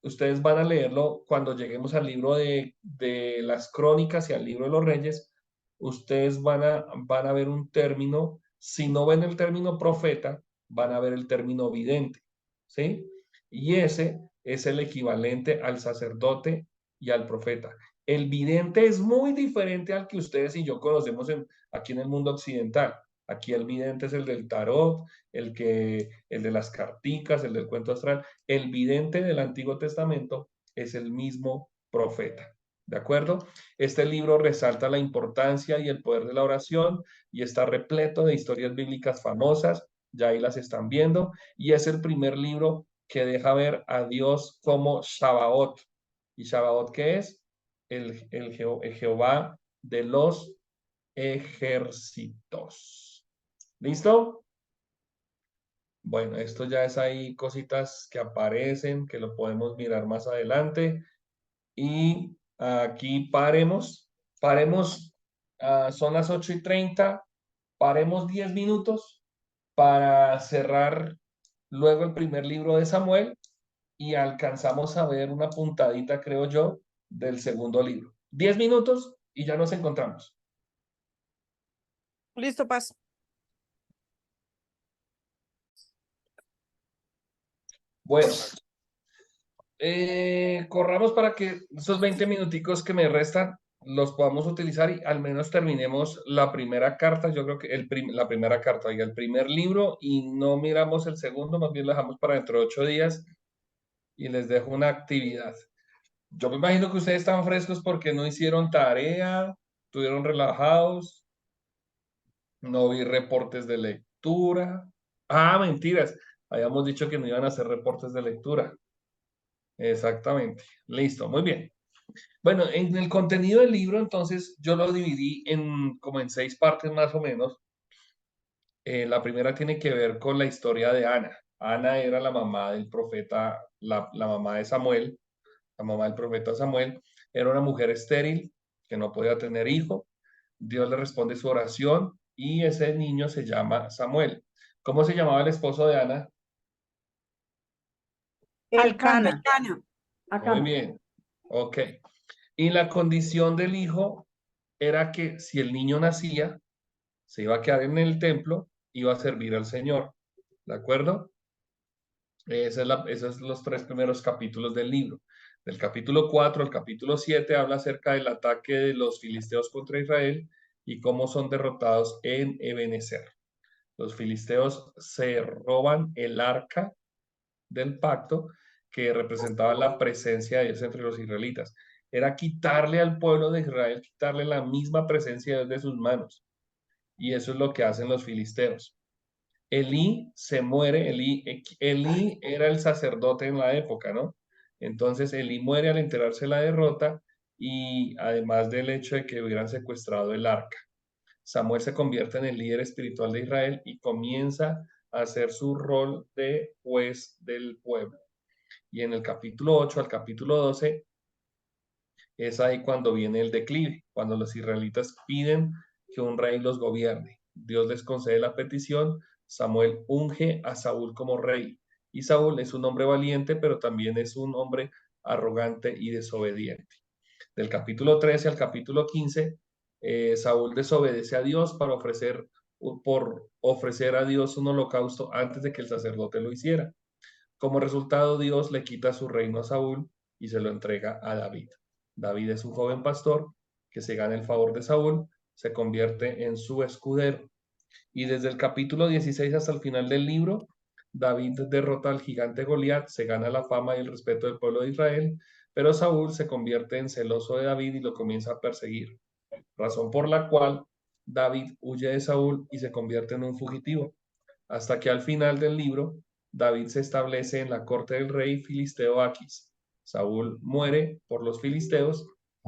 Ustedes van a leerlo cuando lleguemos al libro de las crónicas y al libro de los reyes. Ustedes van a ver un término, si no ven el término profeta, van a ver el término vidente, ¿sí? Y ese es el equivalente al sacerdote y al profeta. El vidente es muy diferente al que ustedes y yo conocemos aquí en el mundo occidental. Aquí el vidente es el del tarot, el de las carticas, el del cuento astral. El vidente del Antiguo Testamento es el mismo profeta. ¿De acuerdo? Este libro resalta la importancia y el poder de la oración y está repleto de historias bíblicas famosas, ya ahí las están viendo, y es el primer libro que deja ver a Dios como Shabaoth. ¿Y Shabaoth qué es? El Jehová de los ejércitos. ¿Listo? Bueno, esto ya es ahí cositas que aparecen, que lo podemos mirar más adelante. Y aquí paremos, son las 8:30, paremos 10 minutos para cerrar luego el primer libro de Samuel y alcanzamos a ver una puntadita, creo yo, del segundo libro. 10 minutos y ya nos encontramos. Listo, Paz. Bueno, corramos para que esos 20 minuticos que me restan los podamos utilizar y al menos terminemos la primera carta. Yo creo que la primera carta, oiga, el primer libro y no miramos el segundo, más bien lo dejamos para dentro de 8 días y les dejo una actividad. Yo me imagino que ustedes están frescos porque no hicieron tarea, estuvieron relajados, no vi reportes de lectura. Ah, mentiras. Habíamos dicho que no iban a hacer reportes de lectura. Exactamente. Listo, muy bien. Bueno, en el contenido del libro, entonces, yo lo dividí como en 6 partes más o menos. La primera tiene que ver con la historia de Ana. Ana era la mamá del profeta, la mamá de Samuel, la mamá del profeta Samuel. Era una mujer estéril que no podía tener hijo. Dios le responde su oración y ese niño se llama Samuel. ¿Cómo se llamaba el esposo de Ana? Elcana. Muy bien. Ok. Y la condición del hijo era que si el niño nacía, se iba a quedar en el templo, iba a servir al Señor. ¿De acuerdo? Esos son los 3 primeros capítulos del libro. Del capítulo 4 al capítulo 7 habla acerca del ataque de los filisteos contra Israel y cómo son derrotados en Ebenezer. Los filisteos se roban el arca del pacto que representaba la presencia de Dios entre los israelitas. Era quitarle al pueblo de Israel, quitarle la misma presencia de Dios de sus manos. Y eso es lo que hacen los filisteos. Elí se muere, Elí era el sacerdote en la época, ¿no? Entonces Elí muere al enterarse de la derrota y además del hecho de que hubieran secuestrado el arca. Samuel se convierte en el líder espiritual de Israel y comienza a hacer su rol de juez del pueblo. Y en el capítulo 8 al capítulo 12 es ahí cuando viene el declive, cuando los israelitas piden que un rey los gobierne. Dios les concede la petición, Samuel unge a Saúl como rey. Y Saúl es un hombre valiente, pero también es un hombre arrogante y desobediente. Del capítulo 13 al capítulo 15, Saúl desobedece a Dios por ofrecer a Dios un holocausto antes de que el sacerdote lo hiciera. Como resultado, Dios le quita su reino a Saúl y se lo entrega a David. David es un joven pastor que se gana el favor de Saúl, se convierte en su escudero. Y desde el capítulo 16 hasta el final del libro, David derrota al gigante Goliat, se gana la fama y el respeto del pueblo de Israel, pero Saúl se convierte en celoso de David y lo comienza a perseguir, razón por la cual David huye de Saúl y se convierte en un fugitivo, hasta que al final del libro, David se establece en la corte del rey filisteo Aquis. Saúl muere por los filisteos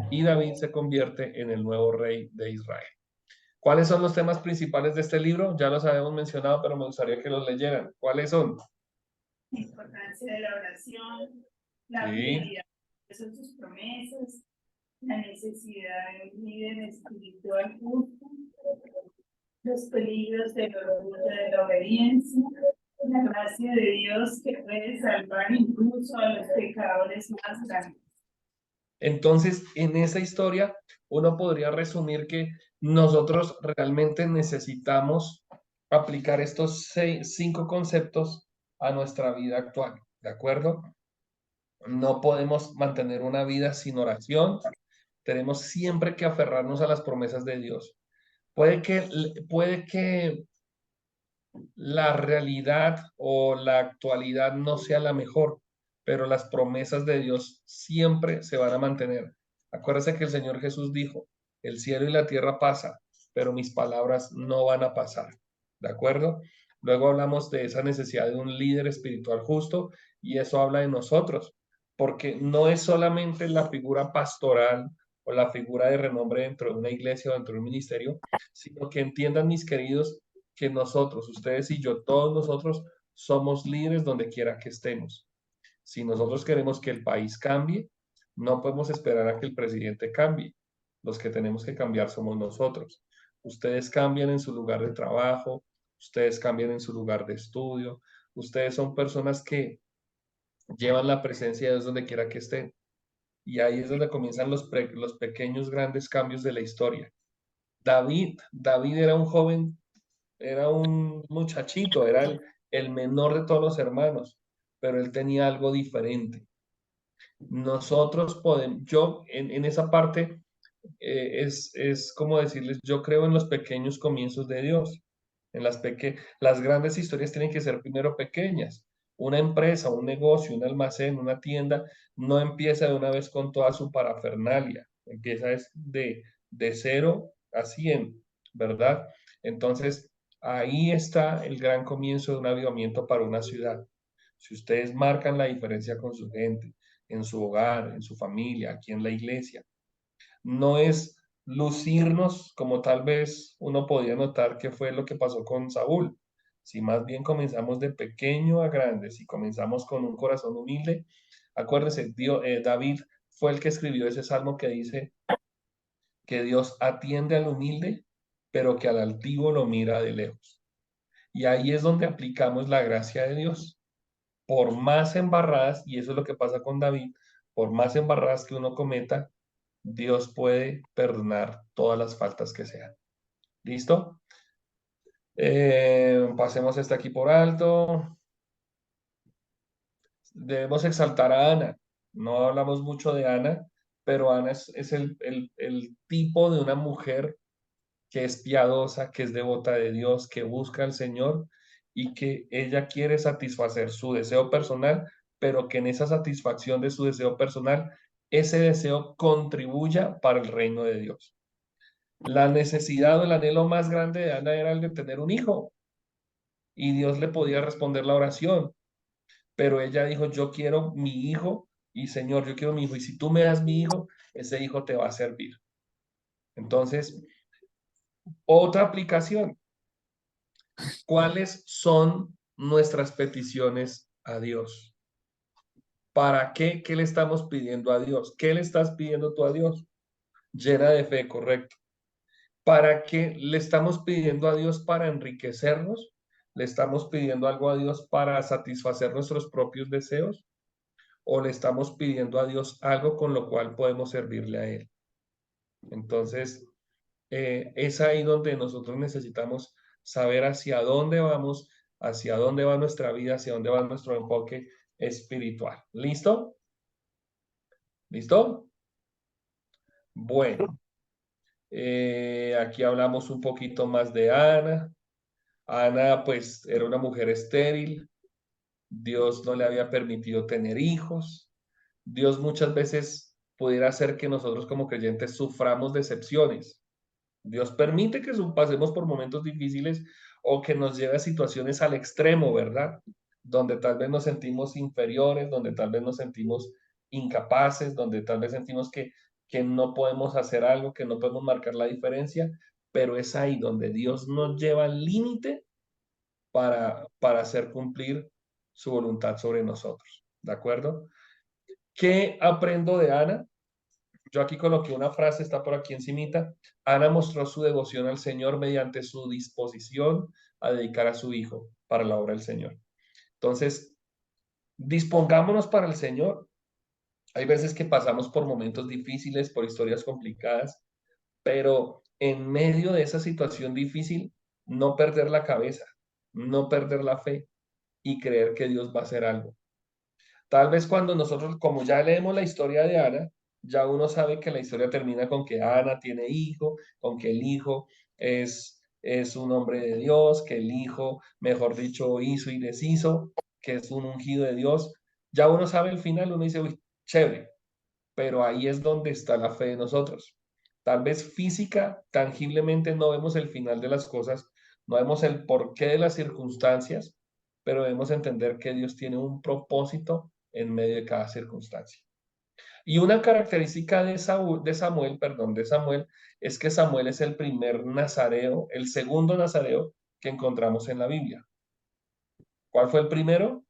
y David se convierte en el nuevo rey de Israel. ¿Cuáles son los temas principales de este libro? Ya los habíamos mencionado, pero me gustaría que los leyeran. ¿Cuáles son? La importancia de la oración, la fidelidad de sus promesas, la necesidad de un líder espiritual justo, los peligros del orgullo de la obediencia, la gracia de Dios que puede salvar incluso a los pecadores más grandes. Entonces, en esa historia, uno podría resumir que nosotros realmente necesitamos aplicar estos 5 conceptos a nuestra vida actual, ¿de acuerdo? No podemos mantener una vida sin oración, tenemos siempre que aferrarnos a las promesas de Dios. Puede que la realidad o la actualidad no sea la mejor, pero las promesas de Dios siempre se van a mantener. Acuérdense que el Señor Jesús dijo, el cielo y la tierra pasan, pero mis palabras no van a pasar. ¿De acuerdo? Luego hablamos de esa necesidad de un líder espiritual justo y eso habla de nosotros, porque no es solamente la figura pastoral o la figura de renombre dentro de una iglesia o dentro de un ministerio, sino que entiendan, mis queridos, que nosotros, ustedes y yo, todos nosotros somos líderes donde quiera que estemos. Si nosotros queremos que el país cambie, no podemos esperar a que el presidente cambie. Los que tenemos que cambiar somos nosotros. Ustedes cambian en su lugar de trabajo, ustedes cambian en su lugar de estudio, ustedes son personas que llevan la presencia de Dios donde quiera que estén. Y ahí es donde comienzan los pequeños, grandes cambios de la historia. David era un joven, era un muchachito, era el menor de todos los hermanos, pero él tenía algo diferente. Nosotros podemos, yo en esa parte es como decirles, yo creo en los pequeños comienzos de Dios. Las grandes historias tienen que ser primero pequeñas. Una empresa, un negocio, un almacén, una tienda, no empieza de una vez con toda su parafernalia, empieza de 0 a 100, ¿verdad? Entonces, ahí está el gran comienzo de un avivamiento para una ciudad. Si ustedes marcan la diferencia con su gente, en su hogar, en su familia, aquí en la iglesia, no es lucirnos como tal vez uno podía notar que fue lo que pasó con Saúl. Si más bien comenzamos de pequeño a grande, si comenzamos con un corazón humilde, acuérdense, David fue el que escribió ese salmo que dice que Dios atiende al humilde, pero que al altivo lo mira de lejos. Y ahí es donde aplicamos la gracia de Dios. Por más embarradas, y eso es lo que pasa con David, por más embarradas que uno cometa, Dios puede perdonar todas las faltas que sean. ¿Listo? Pasemos este aquí por alto. Debemos exaltar a Ana. No hablamos mucho de Ana, pero Ana es el tipo de una mujer que es piadosa, que es devota de Dios, que busca al Señor y que ella quiere satisfacer su deseo personal, pero que en esa satisfacción de su deseo personal, ese deseo contribuya para el reino de Dios. La necesidad o el anhelo más grande de Ana era el de tener un hijo y Dios le podía responder la oración, pero ella dijo, yo quiero mi hijo y Señor, yo quiero mi hijo y si tú me das mi hijo, ese hijo te va a servir. Entonces, otra aplicación, ¿cuáles son nuestras peticiones a Dios? ¿Para qué? ¿Qué le estamos pidiendo a Dios? ¿Qué le estás pidiendo tú a Dios? Llena de fe, correcto. ¿Para qué le estamos pidiendo a Dios para enriquecernos? ¿Le estamos pidiendo algo a Dios para satisfacer nuestros propios deseos? ¿O le estamos pidiendo a Dios algo con lo cual podemos servirle a Él? Entonces, es ahí donde nosotros necesitamos saber hacia dónde vamos, hacia dónde va nuestra vida, hacia dónde va nuestro enfoque espiritual. ¿Listo? ¿Listo? Bueno, aquí hablamos un poquito más de Ana. Ana, pues, era una mujer estéril. Dios no le había permitido tener hijos. Dios muchas veces pudiera hacer que nosotros como creyentes suframos decepciones. Dios permite que pasemos por momentos difíciles o que nos lleve a situaciones al extremo, ¿verdad? Donde tal vez nos sentimos inferiores, donde tal vez nos sentimos incapaces, donde tal vez sentimos que no podemos hacer algo, que no podemos marcar la diferencia, pero es ahí donde Dios nos lleva al límite para hacer cumplir su voluntad sobre nosotros, ¿de acuerdo? ¿Qué aprendo de Ana? Yo aquí coloqué una frase, está por aquí encimita. Ana mostró su devoción al Señor mediante su disposición a dedicar a su hijo para la obra del Señor. Entonces, dispongámonos para el Señor. Hay veces que pasamos por momentos difíciles, por historias complicadas, pero en medio de esa situación difícil, no perder la cabeza, no perder la fe y creer que Dios va a hacer algo. Tal vez cuando nosotros, como ya leemos la historia de Ana, ya uno sabe que la historia termina con que Ana tiene hijo, con que el hijo es un hombre de Dios, que el hijo, mejor dicho, hizo y deshizo, que es un ungido de Dios. Ya uno sabe el final, uno dice, uy, chévere, pero ahí es donde está la fe de nosotros. Tal vez física, tangiblemente no vemos el final de las cosas, no vemos el porqué de las circunstancias, pero debemos entender que Dios tiene un propósito en medio de cada circunstancia. Y una característica de Samuel, es que Samuel es el primer nazareo, el segundo nazareo que encontramos en la Biblia. ¿Cuál fue el primero?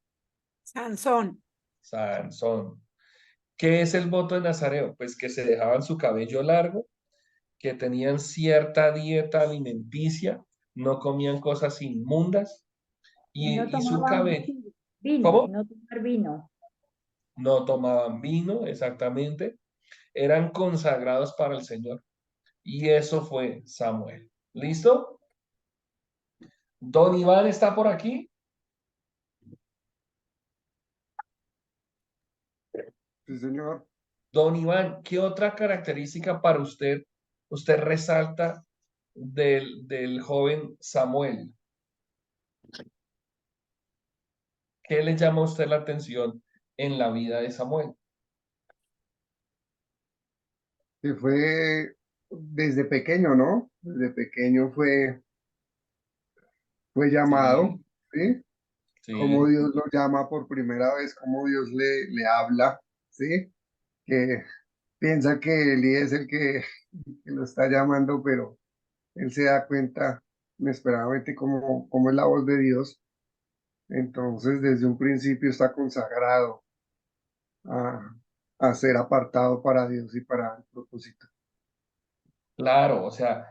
Sansón. Sansón. ¿Qué es el voto de nazareo? Pues que se dejaban su cabello largo, que tenían cierta dieta alimenticia, no comían cosas inmundas Y no y su tomaban cabello. vino, ¿Cómo? no tomar vino. No tomaban vino, exactamente. Eran consagrados para el Señor. Y eso fue Samuel. ¿Listo? ¿Don Iván está por aquí? Sí, señor. Don Iván, ¿qué otra característica para usted resalta del joven Samuel? ¿Qué le llama a usted la atención en la vida de Samuel? Que fue desde pequeño, ¿no? Desde pequeño fue llamado, Sí, ¿sí? Cómo sí, Dios lo llama por primera vez, cómo Dios le habla, ¿sí? Que piensa que Eli es el que lo está llamando, pero él se da cuenta inesperadamente cómo es la voz de Dios. Entonces, desde un principio está consagrado a, a ser apartado para Dios y para el propósito. claro, o sea,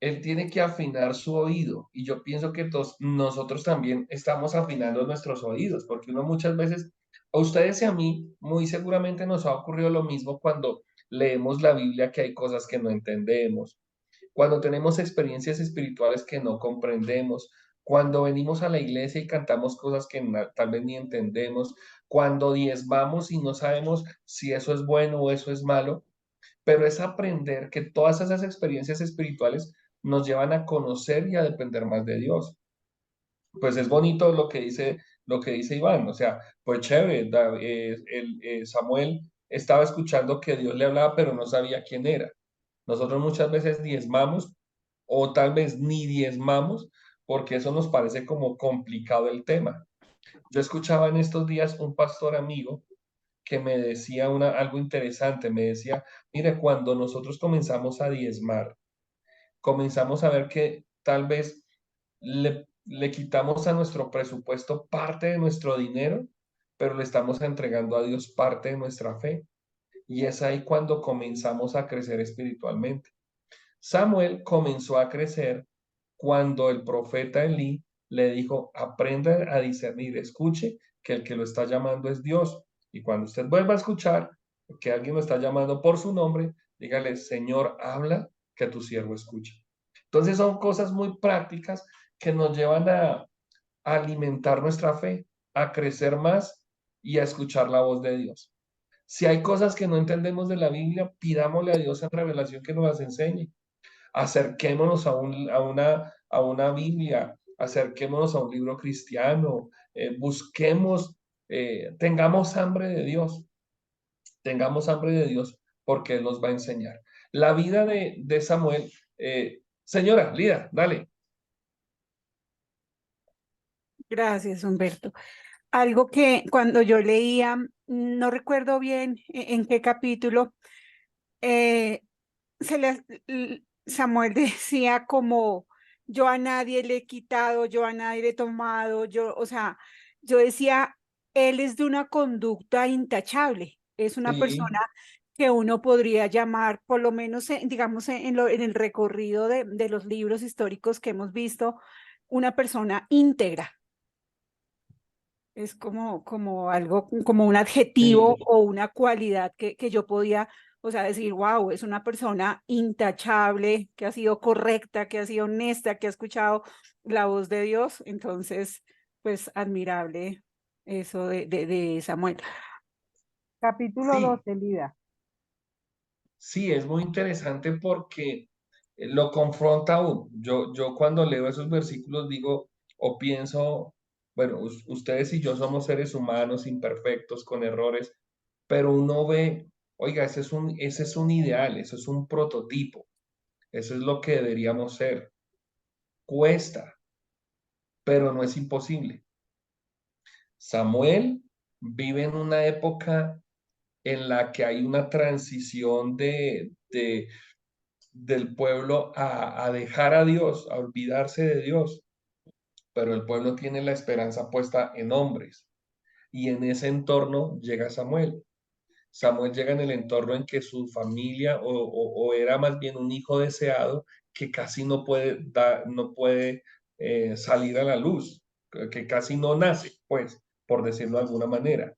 él tiene que afinar su oído y yo pienso que nosotros también estamos afinando nuestros oídos, porque uno muchas veces, a ustedes y a mí, muy seguramente nos ha ocurrido lo mismo cuando leemos la Biblia, que hay cosas que no entendemos, cuando tenemos experiencias espirituales que no comprendemos, cuando venimos a la iglesia y cantamos cosas que tal vez ni entendemos, cuando diezmamos y no sabemos si eso es bueno o eso es malo, pero es aprender que todas esas experiencias espirituales nos llevan a conocer y a depender más de Dios. Pues es bonito lo que dice Iván, o sea, pues chévere, Samuel estaba escuchando que Dios le hablaba, pero no sabía quién era. Nosotros muchas veces diezmamos o tal vez ni diezmamos porque eso nos parece como complicado el tema. Yo escuchaba en estos días un pastor amigo que me decía algo interesante, me decía, mire, cuando nosotros comenzamos a diezmar, comenzamos a ver que tal vez le quitamos a nuestro presupuesto parte de nuestro dinero, pero le estamos entregando a Dios parte de nuestra fe. Y es ahí cuando comenzamos a crecer espiritualmente. Samuel comenzó a crecer cuando el profeta Elí le dijo, aprenda a discernir, escuche que el que lo está llamando es Dios. Y cuando usted vuelva a escuchar que alguien lo está llamando por su nombre, dígale, Señor, habla, que tu siervo escucha. Entonces son cosas muy prácticas que nos llevan a alimentar nuestra fe, a crecer más y a escuchar la voz de Dios. Si hay cosas que no entendemos de la Biblia, pidámosle a Dios en revelación que nos las enseñe. Acerquémonos a una Biblia, acerquémonos a un libro cristiano, busquemos, tengamos hambre de Dios porque Él nos va a enseñar. La vida de Samuel, señora, Lida, dale. Gracias, Humberto. Algo que cuando yo leía, no recuerdo bien en qué capítulo, eh, Samuel decía como, yo a nadie le he quitado, yo a nadie le he tomado, o sea, yo decía, él es de una conducta intachable, es una Sí, persona que uno podría llamar, por lo menos, digamos, en el recorrido de los libros históricos que hemos visto, una persona íntegra. Es como algo, como un adjetivo sí. o una cualidad que yo podía, o sea, decir, wow, es una persona intachable, que ha sido correcta, que ha sido honesta, que ha escuchado la voz de Dios. Entonces, pues admirable eso de Samuel. Capítulo Sí, 12, Lida. sí, es muy interesante porque lo confronta a uno. Yo cuando leo esos versículos digo o pienso, bueno, ustedes y yo somos seres humanos imperfectos, con errores, pero uno ve, oiga, ese es un ideal, eso es un prototipo, eso es lo que deberíamos ser. Cuesta, pero no es imposible. Samuel vive en una época en la que hay una transición del pueblo a dejar a Dios, a olvidarse de Dios, pero el pueblo tiene la esperanza puesta en hombres y en ese entorno llega Samuel. Samuel llega en el entorno en que su familia o era más bien un hijo deseado que casi no puede salir a la luz, que casi no nace, pues, por decirlo de alguna manera.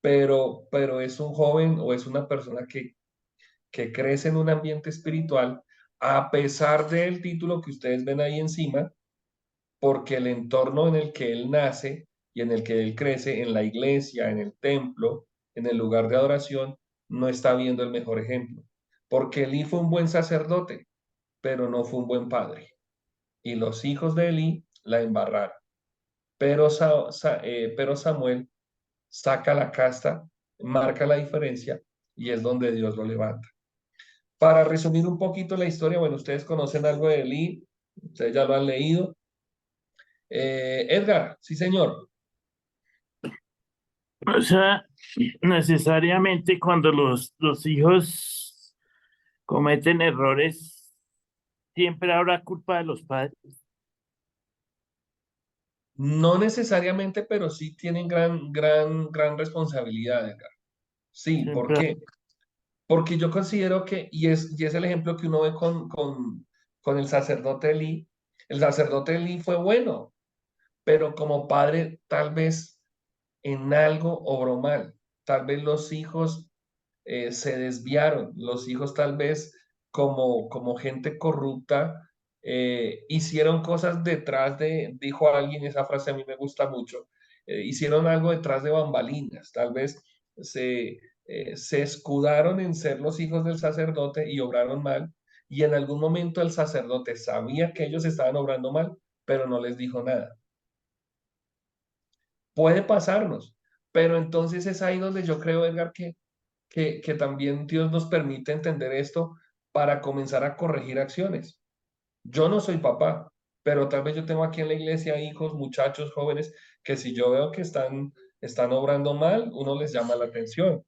Pero es un joven o es una persona que crece en un ambiente espiritual, a pesar del título que ustedes ven ahí encima, porque el entorno en el que él nace y en el que él crece, en la iglesia, en el templo, en el lugar de adoración, no está viendo el mejor ejemplo. Porque Elí fue un buen sacerdote, pero no fue un buen padre. Y los hijos de Elí la embarraron. pero Samuel saca la casta, marca la diferencia y es donde Dios lo levanta. Para resumir un poquito la historia, bueno, ustedes conocen algo de Elí, ustedes ya lo han leído. Edgar, sí señor. O sea, necesariamente cuando los hijos cometen errores, siempre habrá culpa de los padres. No necesariamente, pero sí tienen gran responsabilidad, Edgar. Sí, ¿por Siempre. qué? Porque yo considero que, y es el ejemplo que uno ve con el sacerdote Elí. El sacerdote Elí fue bueno, pero como padre tal vez en algo obró mal. Tal vez los hijos se desviaron, los hijos tal vez como gente corrupta hicieron cosas detrás dijo alguien, esa frase a mí me gusta mucho, hicieron algo detrás de bambalinas, tal vez se escudaron en ser los hijos del sacerdote y obraron mal, y en algún momento el sacerdote sabía que ellos estaban obrando mal, pero no les dijo nada. Puede pasarnos, pero entonces es ahí donde yo creo, Edgar, que también Dios nos permite entender esto para comenzar a corregir acciones. Yo no soy papá, pero tal vez yo tengo aquí en la iglesia hijos, muchachos, jóvenes, que si yo veo que están obrando mal, uno les llama la atención.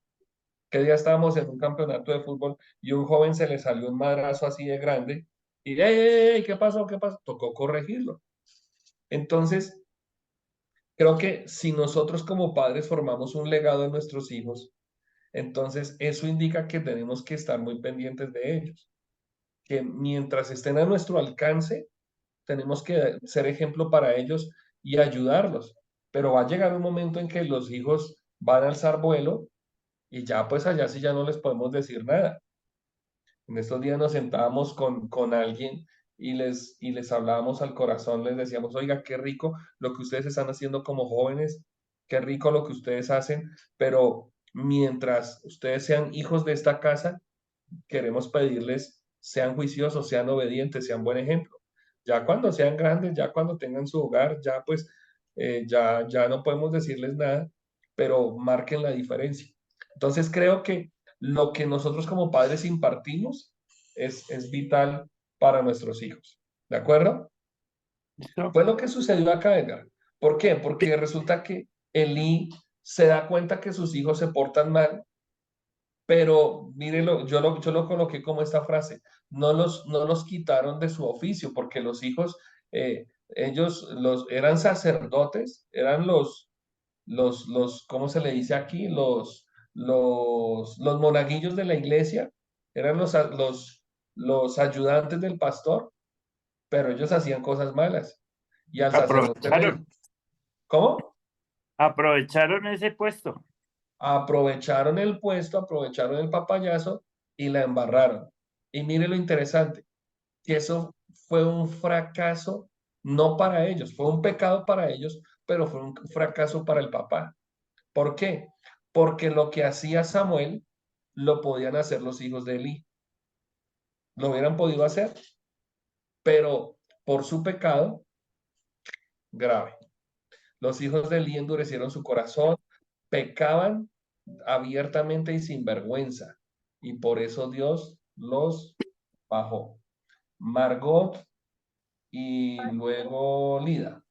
Que día estábamos en un campeonato de fútbol y un joven se le salió un madrazo así de grande y, ¡ey, ey, ey! ¿Qué pasó? ¿Qué pasó? Tocó corregirlo. Entonces, creo que si nosotros como padres formamos un legado en nuestros hijos, entonces eso indica que tenemos que estar muy pendientes de ellos, que mientras estén a nuestro alcance, tenemos que ser ejemplo para ellos y ayudarlos. Pero va a llegar un momento en que los hijos van a alzar vuelo y ya pues allá sí ya no les podemos decir nada. En estos días nos sentábamos con alguien y les hablábamos al corazón, les decíamos, oiga, qué rico lo que ustedes están haciendo como jóvenes, qué rico lo que ustedes hacen, pero mientras ustedes sean hijos de esta casa, queremos pedirles, sean juiciosos, sean obedientes, sean buen ejemplo. Ya cuando sean grandes, ya cuando tengan su hogar, ya pues ya no podemos decirles nada, pero marquen la diferencia. Entonces creo que lo que nosotros como padres impartimos es vital para nuestros hijos. ¿De acuerdo? Fue lo que sucedió acá, Edgar. ¿Por qué? Porque resulta que Elí se da cuenta que sus hijos se portan mal, pero mírelo, yo lo coloqué como esta frase, no los quitaron de su oficio, porque los hijos, ellos eran sacerdotes, eran ¿cómo se le dice aquí? Los monaguillos de la iglesia, eran los ayudantes del pastor, pero ellos hacían cosas malas. Y al sacerdote Aprovecharon, ¿cómo? aprovecharon ese puesto. Aprovecharon el puesto, aprovecharon el papayazo y la embarraron. Y mire lo interesante, que eso fue un fracaso, no para ellos, fue un pecado para ellos, pero fue un fracaso para el papá. ¿Por qué? Porque lo que hacía Samuel lo podían hacer los hijos de Eli. Lo hubieran podido hacer, pero por su pecado grave. Los hijos de Eli endurecieron su corazón, pecaban abiertamente y sin vergüenza, y por eso Dios los bajó. Margot y luego Lida.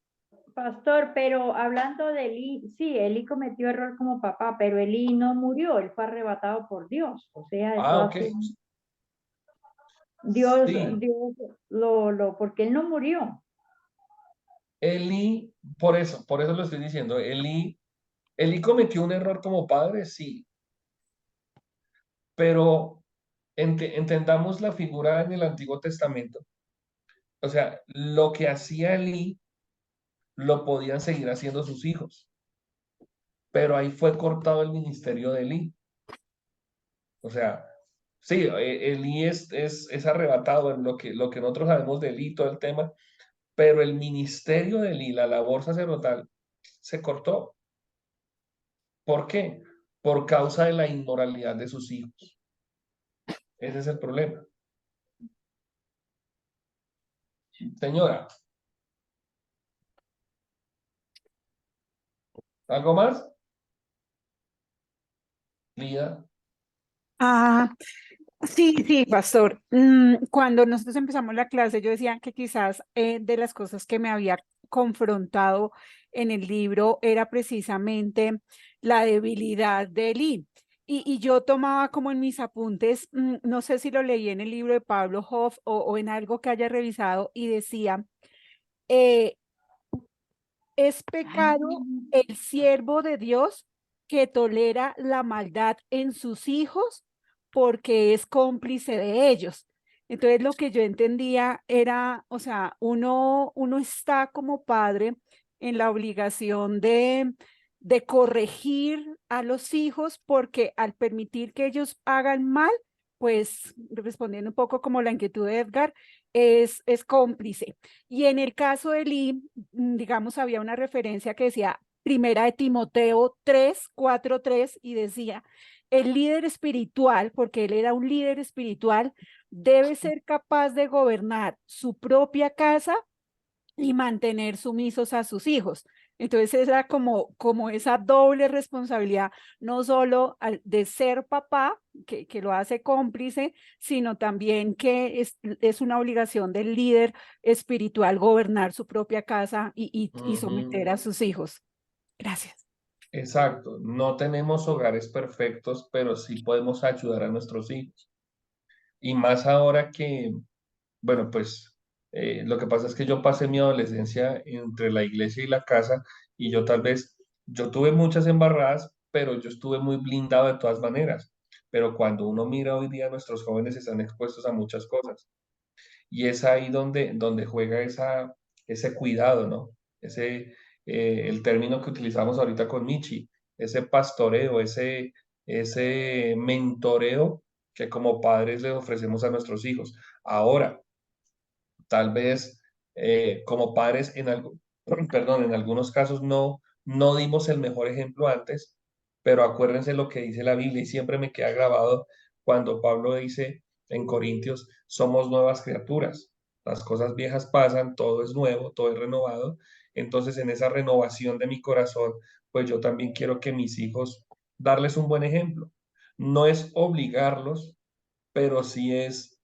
Pastor, pero hablando de Eli, sí, Eli cometió error como papá, pero Eli no murió, él fue arrebatado por Dios. O sea, eso Ok. hace Dios, Sí, Dios porque él no murió. Eli, por eso lo estoy diciendo, Eli cometió un error como padre, sí, pero entendamos la figura en el Antiguo Testamento. O sea, lo que hacía Eli lo podían seguir haciendo sus hijos, pero ahí fue cortado el ministerio de Eli. O sea, sí, Eli es arrebatado en lo que nosotros sabemos de Eli, todo el tema, pero el ministerio de Eli, la labor sacerdotal, se cortó. ¿Por qué? Por causa de la inmoralidad de sus hijos. Ese es el problema. Señora, ¿Algo más? Lía. Ah, sí, sí, pastor. Cuando nosotros empezamos la clase, yo decía que quizás de las cosas que me había confrontado en el libro era precisamente la debilidad de Eli. Y yo tomaba como en mis apuntes, no sé si lo leí en el libro de Pablo Hoff o en algo que haya revisado, y decía, eh, es pecado el siervo de Dios que tolera la maldad en sus hijos porque es cómplice de ellos. Entonces lo que yo entendía era, o sea, uno está como padre en la obligación de corregir a los hijos porque al permitir que ellos hagan mal, pues respondiendo un poco como la inquietud de Edgar, es cómplice. Y en el caso de Lee, digamos, había una referencia que decía Primera de Timoteo 3:4-3 y decía, el líder espiritual, porque él era un líder espiritual, debe ser capaz de gobernar su propia casa y mantener sumisos a sus hijos. Entonces era como esa doble responsabilidad, no solo de ser papá, que lo hace cómplice, sino también que es una obligación del líder espiritual gobernar su propia casa y someter a sus hijos. Gracias. Exacto. No tenemos hogares perfectos, pero sí podemos ayudar a nuestros hijos. Y más ahora que, bueno, pues lo que pasa es que yo pasé mi adolescencia entre la iglesia y la casa y yo tal vez, yo tuve muchas embarradas, pero yo estuve muy blindado de todas maneras. Pero cuando uno mira hoy día, nuestros jóvenes están expuestos a muchas cosas. Y es ahí donde juega ese cuidado, ¿no? El término que utilizamos ahorita con Michi, ese pastoreo, ese mentoreo que como padres les ofrecemos a nuestros hijos. Ahora, tal vez como padres perdón, en algunos casos no dimos el mejor ejemplo antes, pero acuérdense lo que dice la Biblia y siempre me queda grabado cuando Pablo dice en Corintios, somos nuevas criaturas. Las cosas viejas pasan, todo es nuevo, todo es renovado. Entonces, en esa renovación de mi corazón, pues yo también quiero que mis hijos, darles un buen ejemplo. No es obligarlos, pero sí es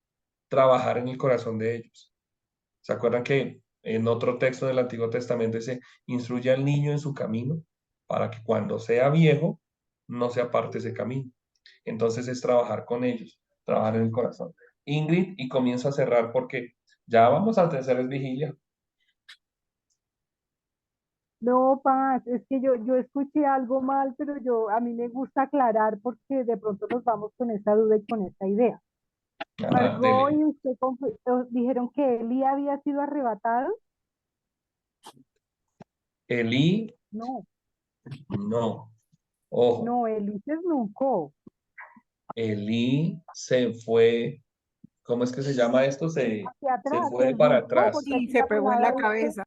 trabajar en el corazón de ellos. ¿Se acuerdan que en otro texto del Antiguo Testamento dice, instruye al niño en su camino para que cuando sea viejo no se aparte ese camino? Entonces es trabajar con ellos, trabajar en el corazón. Ingrid, y comienzo a cerrar porque ya vamos al tercer vigilia. No, Paz, es que yo escuché algo mal, pero a mí me gusta aclarar porque de pronto nos vamos con esa duda y con esa idea. Ajá, Margot dele. y usted dijeron que Elí había sido arrebatado. Elí, No, no. Ojo, no, Elí se esnucó. Elí se fue, ¿cómo es que se llama esto? Hacia Se atrás, se fue para esnucó, atrás. porque Y aquí se la pegó en la palabra dice, cabeza.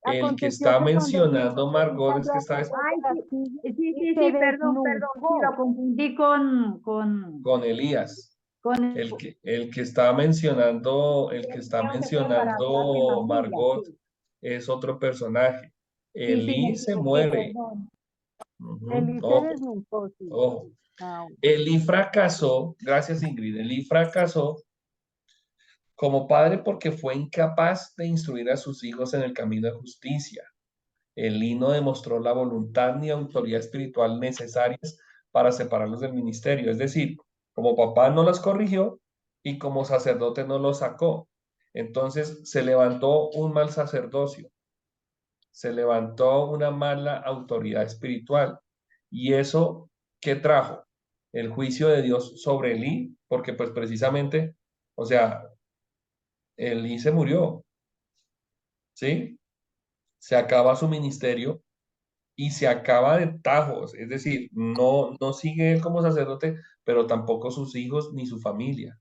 El que aconteció está que cuando el niño mencionando se Margot es cayó que hacia está Ay, la sí, silla sí, y sí, se sí, perdón, sí, lo desnucó. confundí con Elías. con El que está mencionando, el que está Se fue para atrás en la mencionando silla, Margot sí. es otro personaje. sí, sí, me Elí se equivoqué, muere. perdón. Ujú. Elí se Ojo, desnucó, sí. ojo. Ah, bueno. Elí fracasó, gracias Ingrid, Elí fracasó como padre porque fue incapaz de instruir a sus hijos en el camino de justicia. Elí no demostró la voluntad ni autoridad espiritual necesarias para separarlos del ministerio. Es decir, como papá no los corrigió y como sacerdote no los sacó. Entonces se levantó un mal sacerdocio, se levantó una mala autoridad espiritual. ¿Y eso qué trajo? El juicio de Dios sobre Elí, porque pues precisamente, o sea, Elí se murió, ¿sí? Se acaba su ministerio y se acaba de tajos, es decir, no sigue él como sacerdote, pero tampoco sus hijos ni su familia.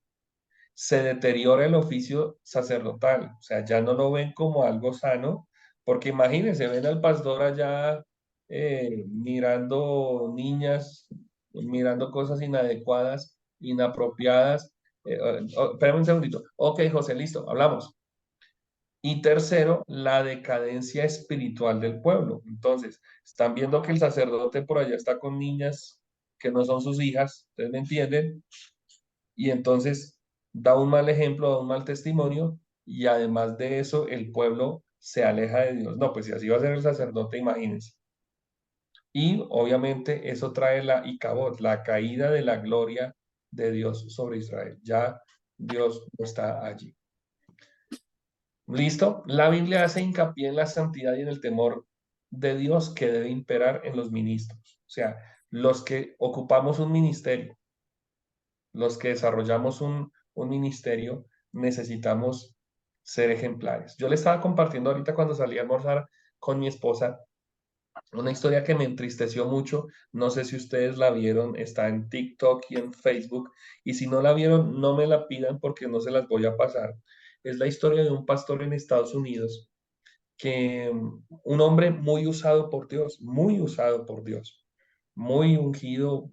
Se deteriora el oficio sacerdotal, o sea, ya no lo ven como algo sano, porque imagínense, ven al pastor allá mirando niñas, mirando cosas inadecuadas, inapropiadas. Espérame un segundito. Ok, José, listo, hablamos. Y tercero, la decadencia espiritual del pueblo. Entonces, están viendo que el sacerdote por allá está con niñas que no son sus hijas, ¿ustedes me entienden? Y entonces da un mal ejemplo, da un mal testimonio, y además de eso, el pueblo se aleja de Dios. No, pues si así va a ser el sacerdote, imagínense. Y obviamente eso trae la Icabod, la caída de la gloria de Dios sobre Israel. Ya Dios no está allí. ¿Listo? La Biblia hace hincapié en la santidad y en el temor de Dios que debe imperar en los ministros. O sea, los que ocupamos un ministerio, los que desarrollamos un ministerio, necesitamos ser ejemplares. Yo le estaba compartiendo ahorita cuando salí a almorzar con mi esposa una historia que me entristeció mucho. No sé si ustedes la vieron, está en TikTok y en Facebook. Y si no la vieron, no me la pidan porque no se las voy a pasar. Es la historia de un pastor en Estados Unidos que un hombre muy usado por Dios, muy usado por Dios, muy ungido,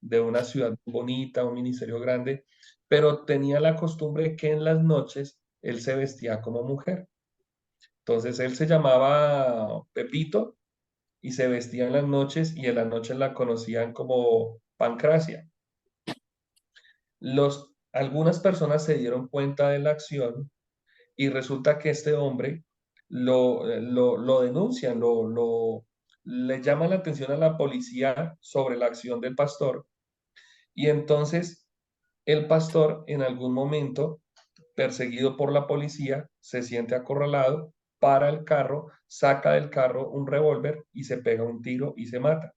de una ciudad bonita, un ministerio grande, pero tenía la costumbre que en las noches él se vestía como mujer. Entonces él se llamaba Pepito y se vestía en las noches y en las noches la conocían como Pancracia. Algunas personas se dieron cuenta de la acción y resulta que este hombre lo denuncian, le llaman la atención a la policía sobre la acción del pastor y entonces el pastor en algún momento, perseguido por la policía, se siente acorralado, para el carro, saca del carro un revólver y se pega un tiro y se mata.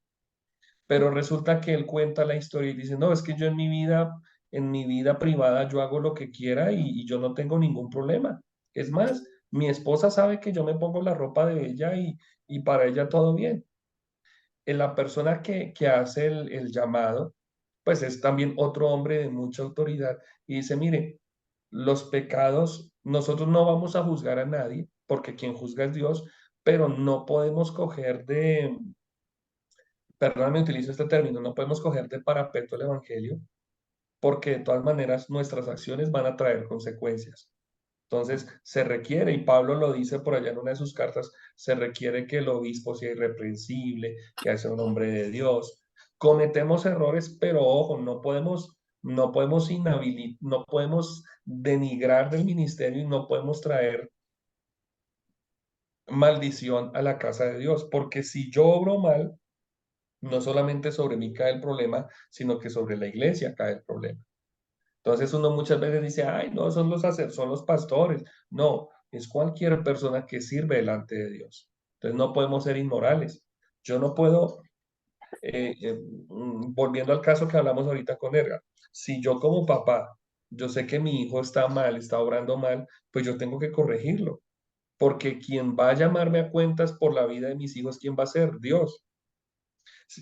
Pero resulta que él cuenta la historia y dice, no, es que yo en mi vida privada, yo hago lo que quiera y yo no tengo ningún problema. Es más, mi esposa sabe que yo me pongo la ropa de ella y para ella todo bien. La persona que hace el llamado, pues es también otro hombre de mucha autoridad y dice, mire, los pecados, nosotros no vamos a juzgar a nadie, porque quien juzga es Dios, pero no podemos coger perdóname, utilizo este término, no podemos coger de parapeto el evangelio, porque de todas maneras nuestras acciones van a traer consecuencias. Entonces, se requiere, y Pablo lo dice por allá en una de sus cartas, se requiere que el obispo sea irreprensible, que sea un hombre de Dios. Cometemos errores, pero ojo, no podemos no podemos denigrar del ministerio y no podemos traer maldición a la casa de Dios, porque si yo obro mal, no solamente sobre mí cae el problema, sino que sobre la iglesia cae el problema. Entonces uno muchas veces dice, ay, no, son los pastores. No, es cualquier persona que sirve delante de Dios. Entonces no podemos ser inmorales. Yo no puedo, volviendo al caso que hablamos ahorita con Edgar, si yo como papá, yo sé que mi hijo está mal, está obrando mal, pues yo tengo que corregirlo. Porque quien va a llamarme a cuentas por la vida de mis hijos, ¿quién va a ser? Dios.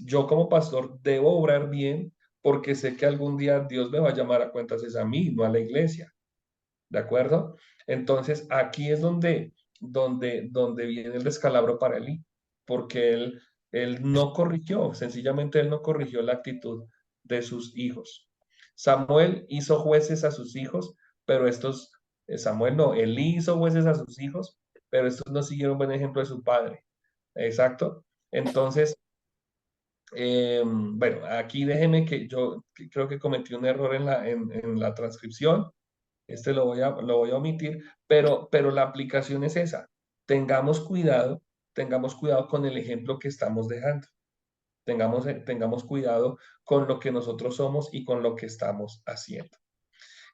Yo como pastor debo obrar bien porque sé que algún día Dios me va a llamar a cuentas es a mí, no a la iglesia. ¿De acuerdo? Entonces, aquí es donde viene el descalabro para Elí, porque él no corrigió, sencillamente él no corrigió la actitud de sus hijos. Samuel hizo jueces a sus hijos, pero Samuel no, Elí hizo jueces a sus hijos, pero estos no siguieron buen ejemplo de su padre. Exacto. Entonces, bueno, aquí déjeme que creo que cometí un error en la transcripción. Lo voy a omitir, pero la aplicación es esa. Tengamos cuidado con el ejemplo que estamos dejando. Tengamos cuidado con lo que nosotros somos y con lo que estamos haciendo.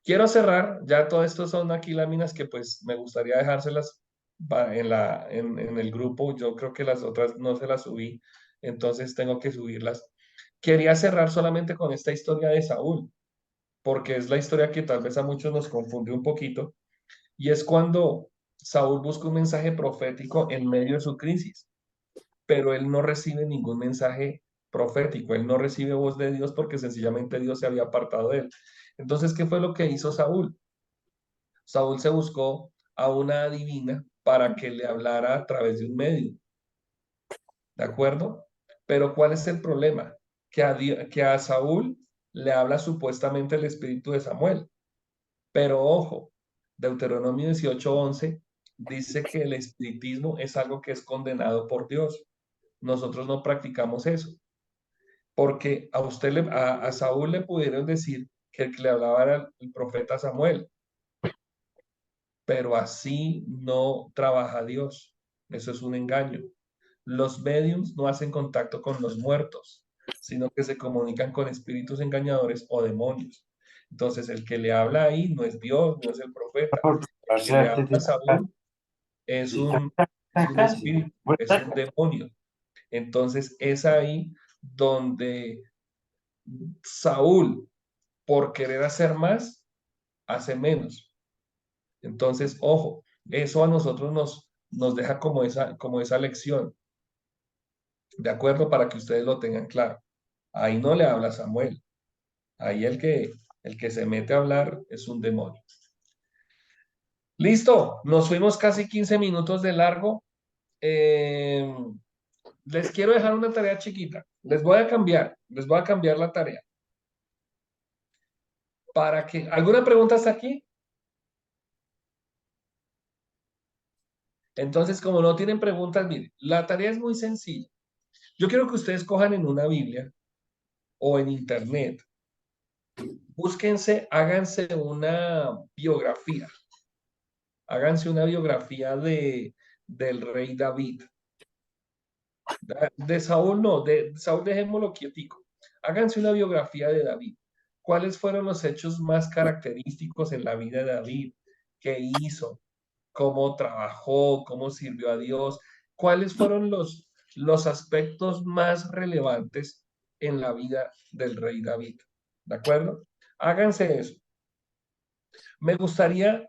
Quiero cerrar, ya todo esto son aquí láminas que pues me gustaría dejárselas en el grupo. Yo creo que las otras no se las subí, entonces tengo que subirlas. Quería cerrar solamente con esta historia de Saúl, porque es la historia que tal vez a muchos nos confunde un poquito, y es cuando Saúl busca un mensaje profético en medio de su crisis, pero él no recibe ningún mensaje profético, él no recibe voz de Dios porque sencillamente Dios se había apartado de él. Entonces, ¿qué fue lo que hizo Saúl? Saúl se buscó a una adivina para que le hablara a través de un medio, ¿de acuerdo? Pero ¿cuál es el problema? Que a Saúl le habla supuestamente el espíritu de Samuel. Pero ojo, Deuteronomio 18:11 dice que el espiritismo es algo que es condenado por Dios. Nosotros no practicamos eso, porque a Saúl le pudieron decir que el que le hablaba era el profeta Samuel, pero así no trabaja Dios. Eso es un engaño. Los mediums no hacen contacto con los muertos, sino que se comunican con espíritus engañadores o demonios. Entonces, el que le habla ahí no es Dios, no es el profeta. El que le habla a Saúl es un espíritu, es un demonio. Entonces, es ahí donde Saúl, por querer hacer más, hace menos. Entonces, ojo, eso a nosotros nos deja como esa lección. ¿De acuerdo? Para que ustedes lo tengan claro. Ahí no le habla Samuel. Ahí el que se mete a hablar es un demonio. Listo, nos fuimos casi 15 minutos de largo. Les quiero dejar una tarea chiquita. Les voy a cambiar la tarea. Para que, ¿alguna pregunta hasta aquí? Entonces, como no tienen preguntas, miren, la tarea es muy sencilla. Yo quiero que ustedes cojan en una Biblia o en internet, búsquense, háganse una biografía del rey David. De Saúl no, de Saúl dejémoslo quietico. Háganse una biografía de David. ¿Cuáles fueron los hechos más característicos en la vida de David? ¿Qué hizo? ¿Cómo trabajó? ¿Cómo sirvió a Dios? ¿Cuáles fueron los aspectos más relevantes en la vida del rey David? ¿De acuerdo? Háganse eso. Me gustaría,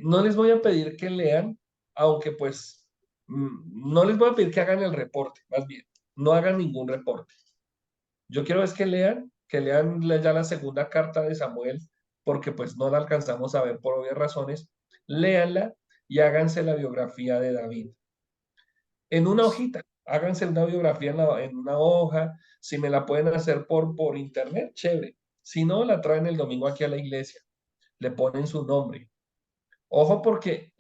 no les voy a pedir que lean, aunque pues no les voy a pedir que hagan el reporte, más bien, no hagan ningún reporte. Yo quiero es que lean ya la segunda carta de Samuel, porque pues no la alcanzamos a ver por obvias razones. Léanla y háganse la biografía de David. En una hojita, háganse una biografía en una hoja. Si me la pueden hacer por internet, chévere. Si no, la traen el domingo aquí a la iglesia. Le ponen su nombre. Ojo porque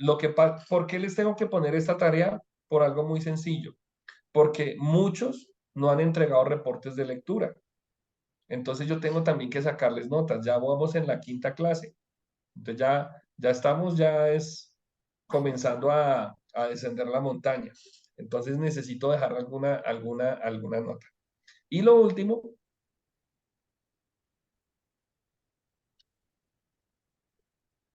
¿por qué les tengo que poner esta tarea? Por algo muy sencillo. Porque muchos no han entregado reportes de lectura. Entonces yo tengo también que sacarles notas. Ya vamos en la 5ª clase. Entonces ya estamos, comenzando a descender la montaña. Entonces necesito dejar alguna nota. Y lo último